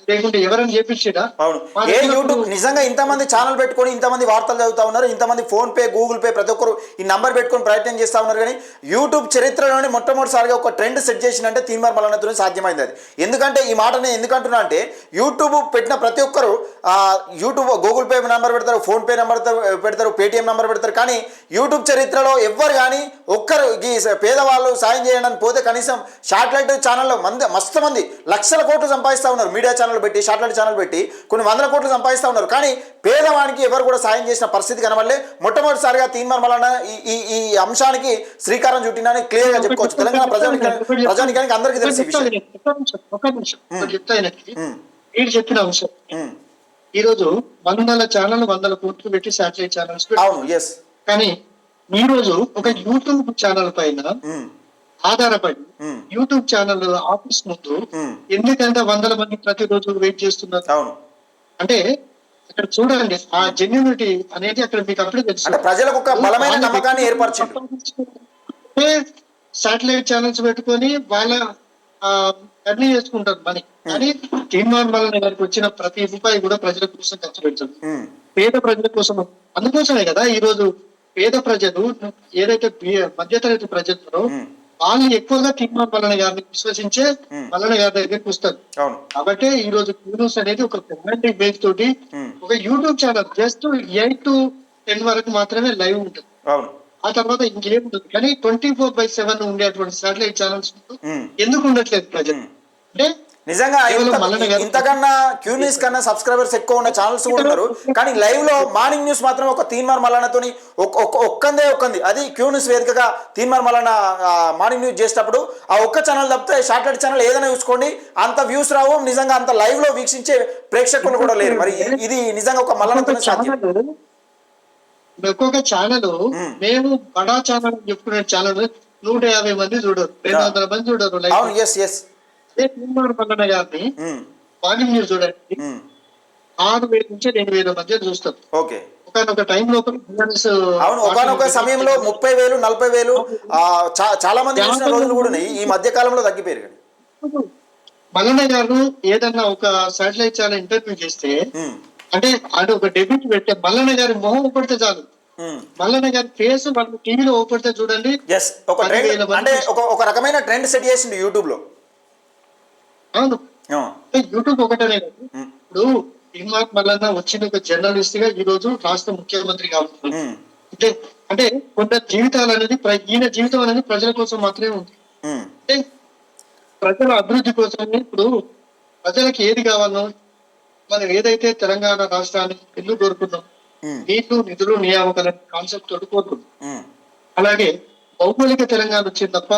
లేకుంటే ఎవరైనా చేపించారా? ఏ యూట్యూబ్ నిజంగా ఇంతమంది ఛానల్ పెట్టుకొని ఇంతమంది వార్తలు చదువుతా ఉన్నారు, ఇంతమంది ఫోన్ పే, గూగుల్ పే, ప్రతి ఒక్కరు ఈ నంబర్ పెట్టుకొని ప్రయత్నం చేస్తా ఉన్నారు. కానీ యూట్యూబ్ చరిత్రలోనే మొట్టమొదటిసారిగా ఒక ట్రెండ్ సెట్ చేసిందంటే తీన్మార్ మల్లన్నతో సాధ్యమైంది అది. ఎందుకంటే ఈ మాటని ఎందుకంటున్నా అంటే యూట్యూబ్ పెట్టిన ప్రతి ఒక్కరు యూట్యూబ్ గూగుల్ పే నెంబర్ పెడతారు, ఫోన్పే నెంబర్ పెడతారు, పేటిఎం నెంబర్ పెడతారు. కానీ యూట్యూబ్ చరిత్రలో ఎవ్వరు కానీ ఒక్కరు ఈ పేదవాళ్ళు సాయం చేయడానికి పోతే కనీసం శాటిలైట్ ఛానల్లో మస్తు మంది లక్షల కోట్లు సంపాదిస్తూ ఉన్నారు. మీడియా ఛానల్ పెట్టి, శాటిలైట్ ఛానల్ పెట్టి కొన్ని వందల కోట్లు సంపాదిస్తూ ఉన్నారు. కానీ పేదవానికి ఎవరు కూడా సాయం చేసిన పరిస్థితి కనబడలే. మొట్టమొదటిసారిగా తీన్మార్ మల్లన్న ఈ అంశానికి శ్రీకారం చుట్టినని క్లియర్గా చెప్పుకోవచ్చు. తెలంగాణ ప్రజానికానికి అందరికీ తెలిసే విషయం. మీరు చెప్పిన అంశం ఈ రోజు వందల ఛానల్, వందల కోట్లు పెట్టి శాటిలైట్ ఛానల్స్ అవును. ఎస్. కానీ ఈ రోజు ఒక యూట్యూబ్ ఛానల్ పైన ఆధారపడి యూట్యూబ్ ఛానల్ ఆఫీస్ ముందు ఎందుకంటే వందల మంది ప్రతిరోజు వెయిట్ చేస్తున్నారు. అవును. అంటే అక్కడ చూడండి ఆ జెన్యూనిటీ అనేది అక్కడ మీకు అప్పుడే తెలుసు. అంటే ప్రజలకు ఒక బలమైన నమ్మకాన్ని ఏర్పరిచింది. శాటిలైట్ ఛానల్స్ పెట్టుకొని వాళ్ళ అన్ని చేసుకుంటారు మనీ. కానీ తీన్మార్ మల్లన్న గారికి వచ్చిన ప్రతి రూపాయి కూడా ప్రజల కోసం ఖర్చు పెడుతుంది, పేద ప్రజల కోసం. అందుకోసమే కదా ఈ రోజు పేద ప్రజలు ఏదైతే మధ్యతరగతి ప్రజలు వాళ్ళు ఎక్కువగా తీన్మార్ మల్లన్న గారిని విశ్వసించే మల్లన్న గారి దగ్గరికి వస్తారు. కాబట్టి ఈ రోజు న్యూస్ అనేది ఒక కమ్యూనిటీ బేస్ తోటి ఒక యూట్యూబ్ ఛానల్ జస్ట్ 8 to 10 వరకు మాత్రమే లైవ్ ఉంటుంది. ఆ తర్వాత ఇంకేముంటుంది. కానీ 24/7 ఉండేటువంటి శాటిలైట్ ఛానల్స్ ఎందుకు ఉండట్లేదు ప్రజలు అంటే నిజంగా ఇంతకన్నా క్యూ న్యూస్ కన్నా సబ్స్క్రైబర్స్ ఎక్కువ ఉన్న ఛానల్స్ కూడా ఉన్నారు. కానీ లైవ్ లో మార్నింగ్ న్యూస్ మాత్రం ఒక తీన్మార్ మల్లన్నతోని ఒక్కంది. అది క్యూ న్యూస్ వేదికగా తీన్మార్ మల్లన్న మార్నింగ్ న్యూస్ చేసేటప్పుడు ఆ ఒక్క ఛానల్ తప్పితే శాటిలైట్ ఛానల్ ఏదైనా చూసుకోండి అంత వ్యూస్ రావు. నిజంగా అంత లైవ్ లో వీక్షించే ప్రేక్షకులు కూడా లేరు. మరి ఇది నిజంగా ఒక మల్లన్నతోనే సాధ్యం. ఒక్కొక్క ఛానల్ మేము బడా ఛానల్ చెప్పుకునే ఛానల్ 150 మంది చూడరు, 200 మంది చూడరు. తీన్మార్ మల్లన్న గారిని మార్నింగ్ న్యూస్ చూడండి 6,000 నుంచి 8,000 మధ్య చూస్తారు. ఒకనొక టైం లోపల ఒకనొక సమయంలో 30,000, 40,000 చాలా మంది చూసిన రోజులు కూడా ఉన్నాయి. ఈ మధ్య కాలంలో తగ్గిపోయారు. మల్లన్న గారు ఏదన్నా ఒక శాటిలైట్ ఛానల్ ఇంటర్వ్యూ చేస్తే అంటే అది ఒక డెబ్యూట్ పెట్టే మల్లన్న గారి మొహం ఊపడితే చాలు, మల్లన్న గారి ఫేస్ వాళ్ళు టీవీలో ఊపడితే చూడండి. అంటే ఒక రకమైన ట్రెండ్ సెట్ చేసింది యూట్యూబ్ లో. అవును, యూట్యూబ్ ఒకటనే కాదు. ఇప్పుడు తీన్మార్ మల్లన్న వచ్చిన ఒక జర్నలిస్ట్ గా ఈ రోజు రాష్ట్ర ముఖ్యమంత్రి కాబట్టి అంటే కొంత జీవితాలు అనేది ఈయన జీవితం అనేది ప్రజల కోసం మాత్రమే ఉంది. అంటే ప్రజల అభివృద్ధి కోసమే. ఇప్పుడు ప్రజలకు ఏది కావాలో మనం ఏదైతే తెలంగాణ రాష్ట్రాన్ని ఎందుకు కోరుకున్నాం, నీళ్లు, నిధులు, నియామకాల కాన్సెప్ట్ తోటి కోరుకున్నాం. అలాగే భౌగోళిక తెలంగాణ వచ్చింది తప్ప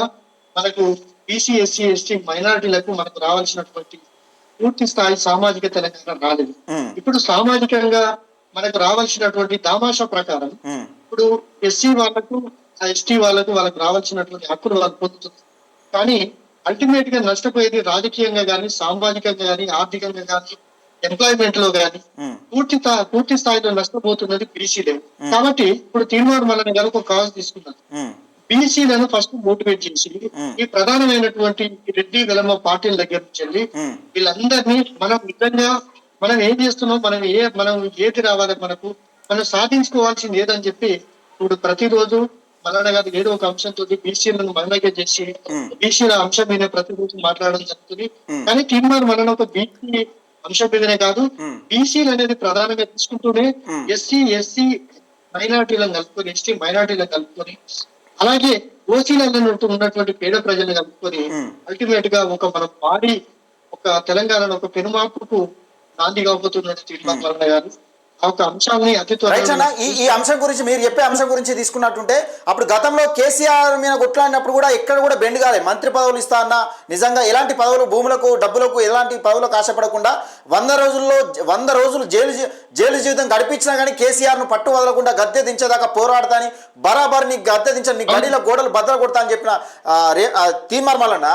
మనకు బీసీ, ఎస్సీ, ఎస్టీ మైనారిటీలకు మనకు రావాల్సినటువంటి పూర్తి స్థాయి సామాజిక తెలంగాణ రాలేదు. ఇప్పుడు సామాజికంగా మనకు రావాల్సినటువంటి దామాషా ప్రకారం ఇప్పుడు ఎస్సీ వాళ్ళకు, ఎస్టీ వాళ్ళకు రావాల్సినటువంటి హక్కులు వాళ్ళు పొందుతుంది. కానీ అల్టిమేట్ గా నష్టపోయేది రాజకీయంగా కానీ, సామాజికంగా కానీ, ఆర్థికంగా కానీ, ఎంప్లాయ్మెంట్ లో కానీ పూర్తి స్థాయిలో నష్టపోతున్నది బీసీలే. కాబట్టి ఇప్పుడు తీన్మార్ మల్లన్న గారు ఒక కాజ్ తీసుకున్నారు. బీసీలను ఫస్ట్ మోటివేట్ చేసి ఈ ప్రధానమైనటువంటి రెడ్డి, వెలమ పార్టీల దగ్గర నుంచి వెళ్ళి వీళ్ళందరినీ మనం నిజంగా మనం ఏం చేస్తున్నాం, మనం ఏది రావాలి, మనం సాధించుకోవాల్సింది ఏదని చెప్పి ఇప్పుడు ప్రతిరోజు మల్లన్న గారు ఏదో ఒక అంశంతో బీసీలను మహిళగా చేసి బీసీల అంశం మీద ప్రతిరోజు మాట్లాడడం జరుగుతుంది. కానీ తీన్మార్ మల్లన్న ఒక బీసీ అంశం మీదనే కాదు, బీసీలు అనేది ప్రధానంగా తీసుకుంటూనే ఎస్సీ మైనార్టీలను కలుపుకొని, ఎస్టీ మైనార్టీలను కలుపుకొని, అలాగే ఓసీలలో ఉన్నటువంటి పేద ప్రజలను కలుపుకొని అల్టిమేట్ గా మన బాడీ ఒక తెలంగాణలో ఒక పెనుమార్పుకు నాంది కాబోతున్నట్టు తీన్మార్ మల్లన్న గారు ఆ ఒక అంశాన్ని అతి త్వరగా ఈ అంశం గురించి మీరు చెప్పే అంశం గురించి తీసుకున్నట్టుంటే అప్పుడు గతంలో కేసీఆర్ మీద కొట్లాడినప్పుడు కూడా ఎక్కడ కూడా బెండ్ కాలేదు. మంత్రి పదవులు ఇస్తా అన్న నిజంగా ఎలాంటి పదవులు, భూములకు, డబ్బులకు, ఎలాంటి పదవులకు ఆశపడకుండా 100 రోజులు జైలు జీవితం గడిపించినా కానీ కేసీఆర్ ను పట్టు వదలకుండా గద్దె దించేదాకా పోరాడతాని బరాబర్ నీ గద్దె దించ నీ గడిలో గోడలు బద్దలు కొడతా అని చెప్పిన తీన్మార్ మల్లన్న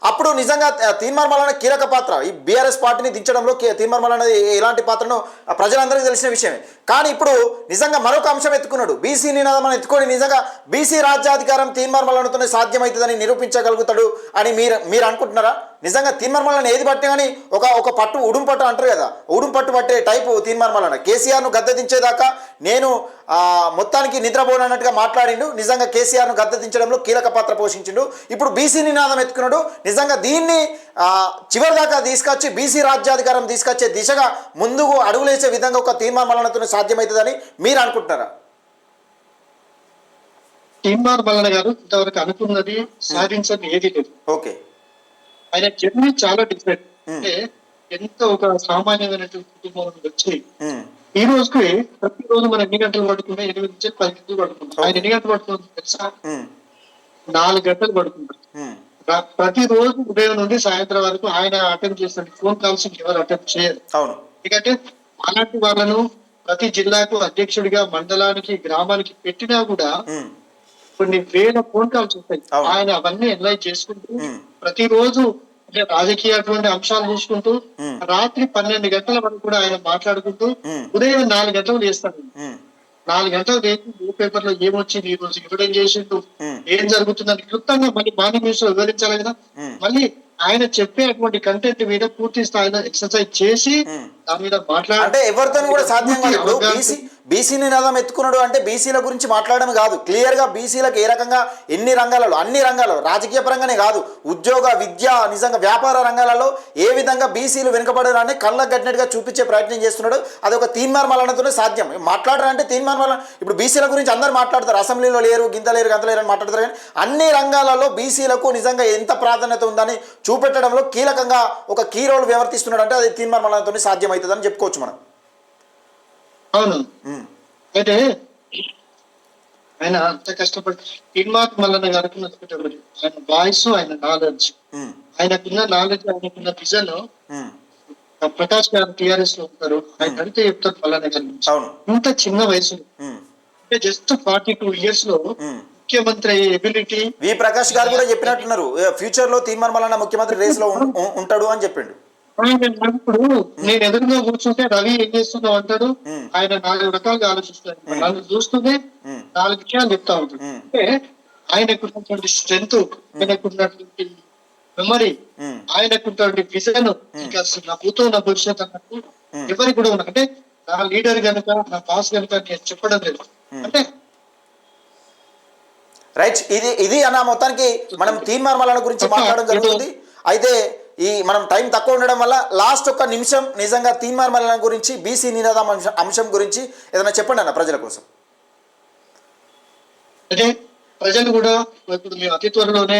అప్పుడు నిజంగా తీన్మార్ మల్లన్న కీలక పాత్ర ఈ బీఆర్ఎస్ పార్టీని దించడంలో తీన్మార్ మల్లన్న ఎలాంటి పాత్రను ప్రజలందరికీ తెలిసిన విషయమే. కానీ ఇప్పుడు నిజంగా మరొక అంశం ఎత్తుకున్నాడు. బీసీ నినాదం ఎత్తుకొని నిజంగా బీసీ రాజ్యాధికారం తీన్మార్ మల్లన్నతోనే సాధ్యమవుతుందని నిరూపించగలుగుతాడు అని మీరు అనుకుంటున్నారా? నిజంగా తీన్మార్ మల్లన్న ఏది పట్టే కానీ ఒక పట్టు ఉడుం పట్టు అంటారు కదా, ఉడుం పట్టు పట్టే టైపు తీన్మార్ మల్లన్న. కేసీఆర్ను గద్దె దించేదాకా నేను మొత్తానికి నిద్రపోనన్నట్టుగా మాట్లాడిండు. నిజంగా కేసీఆర్ను గద్దె దించడంలో కీలక పాత్ర పోషించిండు. ఇప్పుడు బీసీ నినాదం ఎత్తుకున్నాడు. నిజంగా దీన్ని చివరి దాకా తీసుకొచ్చి బీసీ రాజ్యాధికారం తీసుకొచ్చే దిశగా ముందుకు అడుగులేసే విధంగా ఒక తీన్మార్ మల్లన్నతో సాధ్యమవుతుందని మీరు అనుకుంటున్నారా? తీన్మార్ మల్లన్న గారు ఇంతవరకు అనుకున్నది సాధించని ఏది లేదు. ఓకే, ఆయన జర్నీ చాలా డిఫరెంట్. అంటే ఎంత ఒక సామాన్యమైనటువంటి కుటుంబం నుండి వచ్చి ఈ రోజుకి ప్రతిరోజు మనం ఎన్ని గంటలు పడుకున్నా 8 నుంచి 10 గంటలు పడుకుంటాం. ఆయన ఎన్ని గంటలు పడుతుంది తెలుసా? 4 గంటలు పడుకుంటారు. ప్రతిరోజు ఉదయం నుండి సాయంత్రం వరకు ఆయన అటెండ్ చేస్తారు. ఫోన్ కాల్స్ ఎవరు అటెండ్ చేయరు. అవును. ఎందుకంటే అలాంటి వాళ్ళను ప్రతి జిల్లాకు అధ్యక్షుడిగా, మండలానికి, గ్రామానికి పెట్టినా కూడా కొన్ని వేల ఫోన్ కాల్స్ వస్తాయి. ఆయన అవన్నీ ఎనలైజ్ చేసుకుంటూ ప్రతిరోజు అంటే రాజకీయటువంటి అంశాలు చూసుకుంటూ రాత్రి 12 గంటల వరకు కూడా ఆయన మాట్లాడుకుంటూ ఉదయం 4 గంటలు చేస్తాడు. 4 గంటలు చేసి న్యూస్ పేపర్ లో ఏమొచ్చింది, ఈ రోజు ఎవరేం చేసిండు, ఏం జరుగుతుందని క్లుప్తంగా మళ్ళీ మార్నింగ్ న్యూస్ లో వివరించాలి కదా. మళ్ళీ ఆయన చెప్పేటువంటి కంటెంట్ మీద పూర్తి స్థాయిలో ఎక్సర్సైజ్ చేసి దాని మీద అంటే ఎవరితో కూడా సాధ్యం కాదు. ఇప్పుడు బీసీ నినాదం ఎత్తుకున్నాడు అంటే బీసీల గురించి మాట్లాడడం కాదు, క్లియర్ గా బీసీలకు ఏ రకంగా ఎన్ని రంగాలలో, అన్ని రంగాల్లో, రాజకీయ పరంగానే కాదు, ఉద్యోగ, విద్య, నిజంగా వ్యాపార రంగాలలో ఏ విధంగా బీసీలు వెనుకబడారని కళ్ళకు కట్టినట్టుగా చూపించే ప్రయత్నం చేస్తున్నాడు. అది ఒక తీన్మార్ మల్లన్నతోనే సాధ్యం. మాట్లాడారంటే తీన్మార్ మల్లన్న ఇప్పుడు బీసీల గురించి అందరు మాట్లాడతారు, అసెంబ్లీలో లేరు, గింత లేరు, గంత లేరు అని మాట్లాడతారు. కానీ అన్ని రంగాలలో బీసీలకు నిజంగా ఎంత ప్రాధాన్యత ఉందని చూపెట్టడంలో కీలకంగా ఒక కీ రోల్ వ్యవర్తిస్తున్నాడు. అంటే అది తీన్మార్ మల్లన్నతోనే సాధ్యమవుతుందని చెప్పుకోవచ్చు మనం. అవును. అయితే ఆయన అంత కష్టపడి తీన్మార్ మల్లన్న గారికి ఆయన వాయిస్, ఆయన నాలెడ్జ్, ఆయనకున్న నాలెడ్జ్, ఆయనకున్న విజన్. ప్రకాష్ గారు టిఆర్ఎస్ లో ఉంటారు, ఆయన అడిగితే చెప్తారు మల్లన్న గారి నుంచి. ఇంత చిన్న వయసు అంటే జస్ట్ 42 years లో ముఖ్యమంత్రి అయ్యే ఎబిలిటీ. వి ప్రకాష్ గారు కూడా చెప్పినట్టున్నారు, ఫ్యూచర్ లో తీన్మార్ మల్లన్న ముఖ్యమంత్రి రేస్ లో ఉంటాడు అని చెప్పిండు. ఇప్పుడు నేను ఎదురుగా కూర్చుంటే రవి ఏం చేస్తున్నావు అంటాడు. ఆయన 4 రకాలుగా ఆలోచిస్తాడు. నన్ను చూస్తుంటే 4 విషయాలు చెప్తా ఉంటాడు. అంటే ఆయనకున్నటువంటి స్ట్రెంగ్త్, ఆయనకున్నటువంటి మెమరీ, ఆయనకున్నటువంటి విజన్, ఇంకా నా భూతో నా భవిష్యత్ అన్నట్టు ఎవరికి కూడా ఉన్నా. అంటే నా లీడర్ కనుక, నా బాస్ కనుక నేను చెప్పడం లేదు. అంటే రైట్, ఇది అన్న మొత్తానికి మనం తీన్మార్ మల్లన్న గురించి మాట్లాడడం జరుగుతుంది. అయితే ఈ మనం టైం తక్కువ ఉండడం వల్ల లాస్ట్ ఒక నిమిషం నిజంగా తీన్మార్ మల్లన్న గురించి, బీసీ నినాదం అంశం గురించి ఏదైనా చెప్పండి అన్న ప్రజల కోసం. అంటే ప్రజలు కూడా ఇప్పుడు మేము అతి త్వరలోనే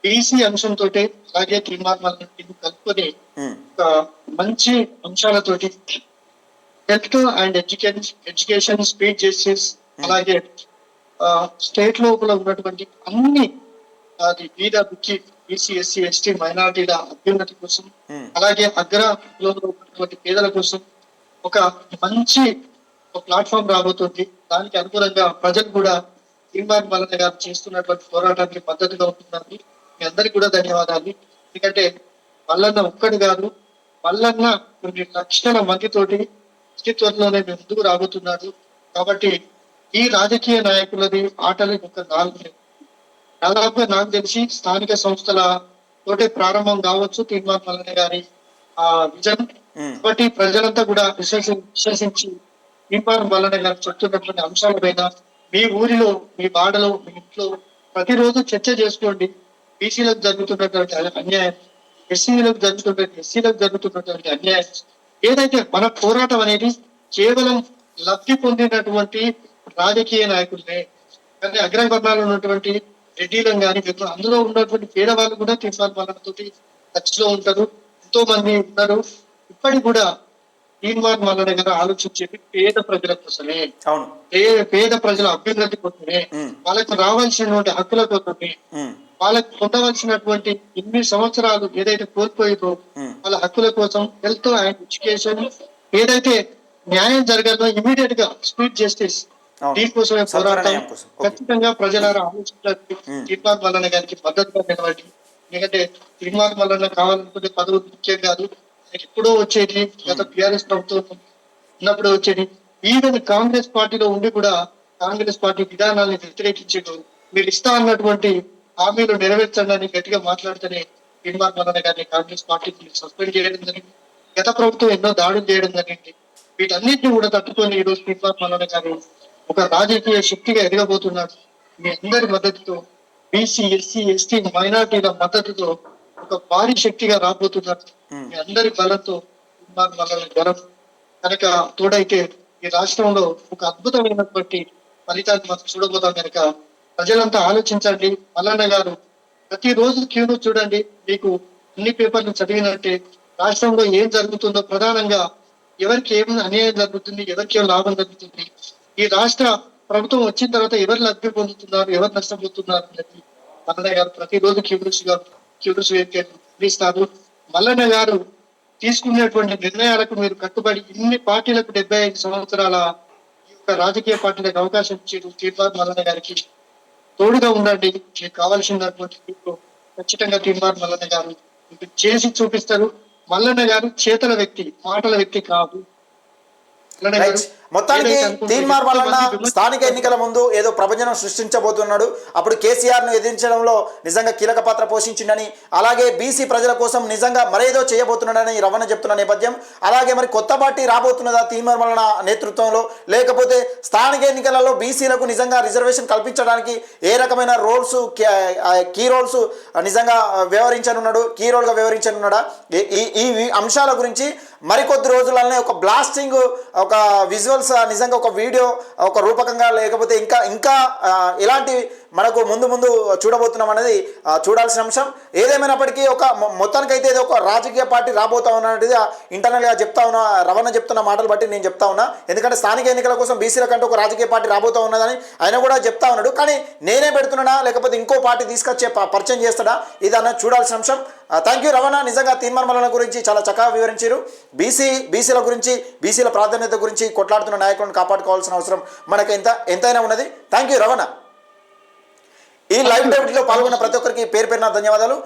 బీసీ అంశంతో అలాగే తీన్మార్ మల్లన్న కలుపుకొని ఒక మంచి అంశాలతోటి health and education, speed justice, అలాగే స్టేట్ లోపల ఉన్నటువంటి అన్ని అది బీద బుక్కి బీసీ, ఎస్సీ, ఎస్టీ, మైనారిటీల అభ్యున్నతి కోసం, అలాగే అగ్రలో ఉన్నటువంటి పేదల కోసం ఒక మంచి ప్లాట్ఫామ్ రాబోతుంది. దానికి అనుకూలంగా ప్రజలు కూడా తీన్మార్ మల్లన్న గారు చేస్తున్నటువంటి పోరాటానికి మద్దతుగా ఉంటున్నారు. మీ అందరికి కూడా ధన్యవాదాలు. ఎందుకంటే మల్లన్న ఒక్కడు కాదు, మల్లన్న కొన్ని లక్షల మందితోటి అస్తిత్వంలోనే ముందుకు రాబోతున్నాడు. కాబట్టి ఈ రాజకీయ నాయకులది ఆటలు ఒక 4 దాదాపుగా నాకు తెలిసి స్థానిక సంస్థల తోటే ప్రారంభం కావచ్చు తీన్మార్ మల్లన్న గారి విజన్. కాబట్టి ప్రజలంతా కూడా విశ్వసించి తీన్మార్ మల్లన్న గారు చెప్తున్నటువంటి అంశాలపైన మీ ఊరిలో, మీ బాడలో, మీ ఇంట్లో ప్రతిరోజు చర్చ చేసుకోండి. బీసీలకు జరుగుతున్నటువంటి అన్యాయం, ఎస్సీలకు జరుగుతున్నటువంటి అన్యాయం ఏదైతే మన పోరాటం అనేది కేవలం లబ్ధి పొందినటువంటి రాజకీయ నాయకులనే, కానీ అగ్రవర్ణాలు ఉన్నటువంటి రెడ్డిలను కానీ అందులో ఉన్నటువంటి పేదవాళ్ళు కూడా తీన్మార్ మల్లన్న తోటి టచ్ లో ఉంటారు. ఎంతో మంది ఉన్నారు. ఇప్పటికి కూడా తీన్మార్ మల్లన్న గారు ఆలోచించేది పేద ప్రజల కోసమే, పేద ప్రజల అభ్యున్నతి కోసమే, వాళ్ళకు రావాల్సినటువంటి హక్కుల కోసమే, వాళ్ళకు పొందవలసినటువంటి 8 సంవత్సరాలు ఏదైతే కోల్పోయిందో వాళ్ళ హక్కుల కోసం, హెల్త్ అండ్ ఎడ్యుకేషన్ ఏదైతే న్యాయం జరగాలో ఇమీడియట్ గా స్పీడ్ జస్టిస్, దీనికోసమే పోరాటం. ఖచ్చితంగా ప్రజలారా ఆలోచించాలి. తీన్మార్ మల్లన్న గారికి మద్దతుగా నిలబడి. ఎందుకంటే తీన్మార్ మల్లన్న కావాలనుకునే పదవులు ముఖ్యం కాదు, ఎప్పుడో వచ్చేది. గత టిఆర్ఎస్ ప్రభుత్వం ఉన్నప్పుడు వచ్చేది. ఈవెన్ కాంగ్రెస్ పార్టీలో ఉండి కూడా కాంగ్రెస్ పార్టీ విధానాన్ని వ్యతిరేకించేది. మీరు ఇస్తా అన్నటువంటి హామీలు నెరవేర్చండి అని గట్టిగా మాట్లాడితేనే తీన్మార్ మల్లన్న గారిని కాంగ్రెస్ పార్టీ సస్పెండ్ చేయడం జరిగింది. గత ప్రభుత్వం ఎన్నో దాడులు చేయడం జరిగింది. వీటన్నిటిని కూడా తట్టుకొని ఈరోజు తీన్మార్ మల్లన్న గారు ఒక రాజకీయ శక్తిగా ఎదగబోతున్నారు. మీ అందరి మద్దతుతో, బీసీ, ఎస్సీ, ఎస్టీ, మైనార్టీల మద్దతుతో ఒక భారీ శక్తిగా రాబోతున్నారు. మీ అందరి బలంతో తీన్మార్ మల్లన్న గరం కనుక తోడైతే ఈ రాష్ట్రంలో ఒక అద్భుతమైనటువంటి ఫలితాన్ని మనం చూడబోతాం. కనుక ప్రజలంతా ఆలోచించండి. మల్లన్న గారు ప్రతిరోజు క్యూను చూడండి. మీకు అన్ని పేపర్లు చదివినట్టే రాష్ట్రంలో ఏం జరుగుతుందో, ప్రధానంగా ఎవరికి ఏం అన్యాయం జరుగుతుంది, ఎవరికి ఏం లాభం జరుగుతుంది, ఈ రాష్ట్ర ప్రభుత్వం వచ్చిన తర్వాత ఎవరు లబ్ధి పొందుతున్నారు, ఎవరు నష్టపోతున్నారు అనేది మల్లన్న గారు ప్రతిరోజు క్యూస్ ఇస్తారు. మల్లన్న గారు తీసుకునేటువంటి నిర్ణయాలకు మీరు కట్టుబడి ఇన్ని పార్టీలకు 75 సంవత్సరాల ఈ యొక్క రాజకీయ పార్టీలకు అవకాశం ఇచ్చారు. తీన్మార్ మల్లన్న గారికి తోడుగా ఉండండి. మీకు కావాల్సినటువంటి ఖచ్చితంగా తీన్మార్ మల్లన్న గారు మీకు చేసి చూపిస్తారు. మల్లన్న గారు చేతల వ్యక్తి, మాటల వ్యక్తి కాదు. మల్లన్న గారు మొత్తానికి తీన్మార్ మల్లన్న స్థానిక ఎన్నికల ముందు ఏదో ప్రభంజనం సృష్టించబోతున్నాడు. అప్పుడు కేసీఆర్ను ఎదిరించడంలో నిజంగా కీలక పాత్ర పోషించిండని, అలాగే బీసీ ప్రజల కోసం నిజంగా మరేదో చేయబోతున్నాడని రమణ చెప్తున్న నేపథ్యం. అలాగే మరి కొత్త పార్టీ రాబోతున్నదా తీన్మార్ మల్లన్న నేతృత్వంలో, లేకపోతే స్థానిక ఎన్నికలలో బీసీలకు నిజంగా రిజర్వేషన్ కల్పించడానికి ఏ రకమైన రోల్స్, కీ రోల్స్ నిజంగా కీ రోల్గా వ్యవహరించనున్నాడా, ఈ అంశాల గురించి మరికొద్ది రోజులనే ఒక బ్లాస్టింగ్, ఒక విజువల్స్, నిజంగా ఒక వీడియో, ఒక రూపకంగా, లేకపోతే ఇంకా ఇలాంటి మనకు ముందు చూడబోతున్నాం అనేది చూడాల్సిన అంశం. ఏదేమైనప్పటికీ మొత్తానికైతే ఇది ఒక రాజకీయ పార్టీ రాబోతా ఉన్నది ఇంటర్నల్గా చెప్తా ఉన్నా, రమణ చెప్తున్న మాటలు బట్టి నేను చెప్తా ఉన్నా. ఎందుకంటే స్థానిక ఎన్నికల కోసం బీసీల కంటే ఒక రాజకీయ పార్టీ రాబోతా ఉన్నదని ఆయన కూడా చెప్తా ఉన్నాడు. కానీ నేనే పెడుతున్నాడా, లేకపోతే ఇంకో పార్టీ తీసుకొచ్చే పరిచయం చేస్తాడా, ఇది అన్న చూడాల్సిన అంశం. Thank you Ramana. నిజంగా తీన్మార్ మల్లన్న గురించి చాలా చక్కగా వివరించారు. బీసీల గురించి, బీసీల ప్రాధాన్యత గురించి కొట్లాడుతున్న నాయకులను కాపాడుకోవాల్సిన అవసరం మనకు ఎంతైనా ఉన్నది. Thank you Ramana. ఈ లైవ్ డెబేట్లో పాల్గొన్న ప్రతి ఒక్కరికి పేరు పేరున ధన్యవాదాలు.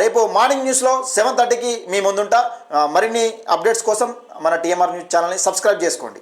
రేపు మార్నింగ్ న్యూస్లో 7:30కి మీ ముందుంటా. మరిన్ని అప్డేట్స్ కోసం మన టీఎంఆర్ న్యూస్ ఛానల్ని సబ్స్క్రైబ్ చేసుకోండి.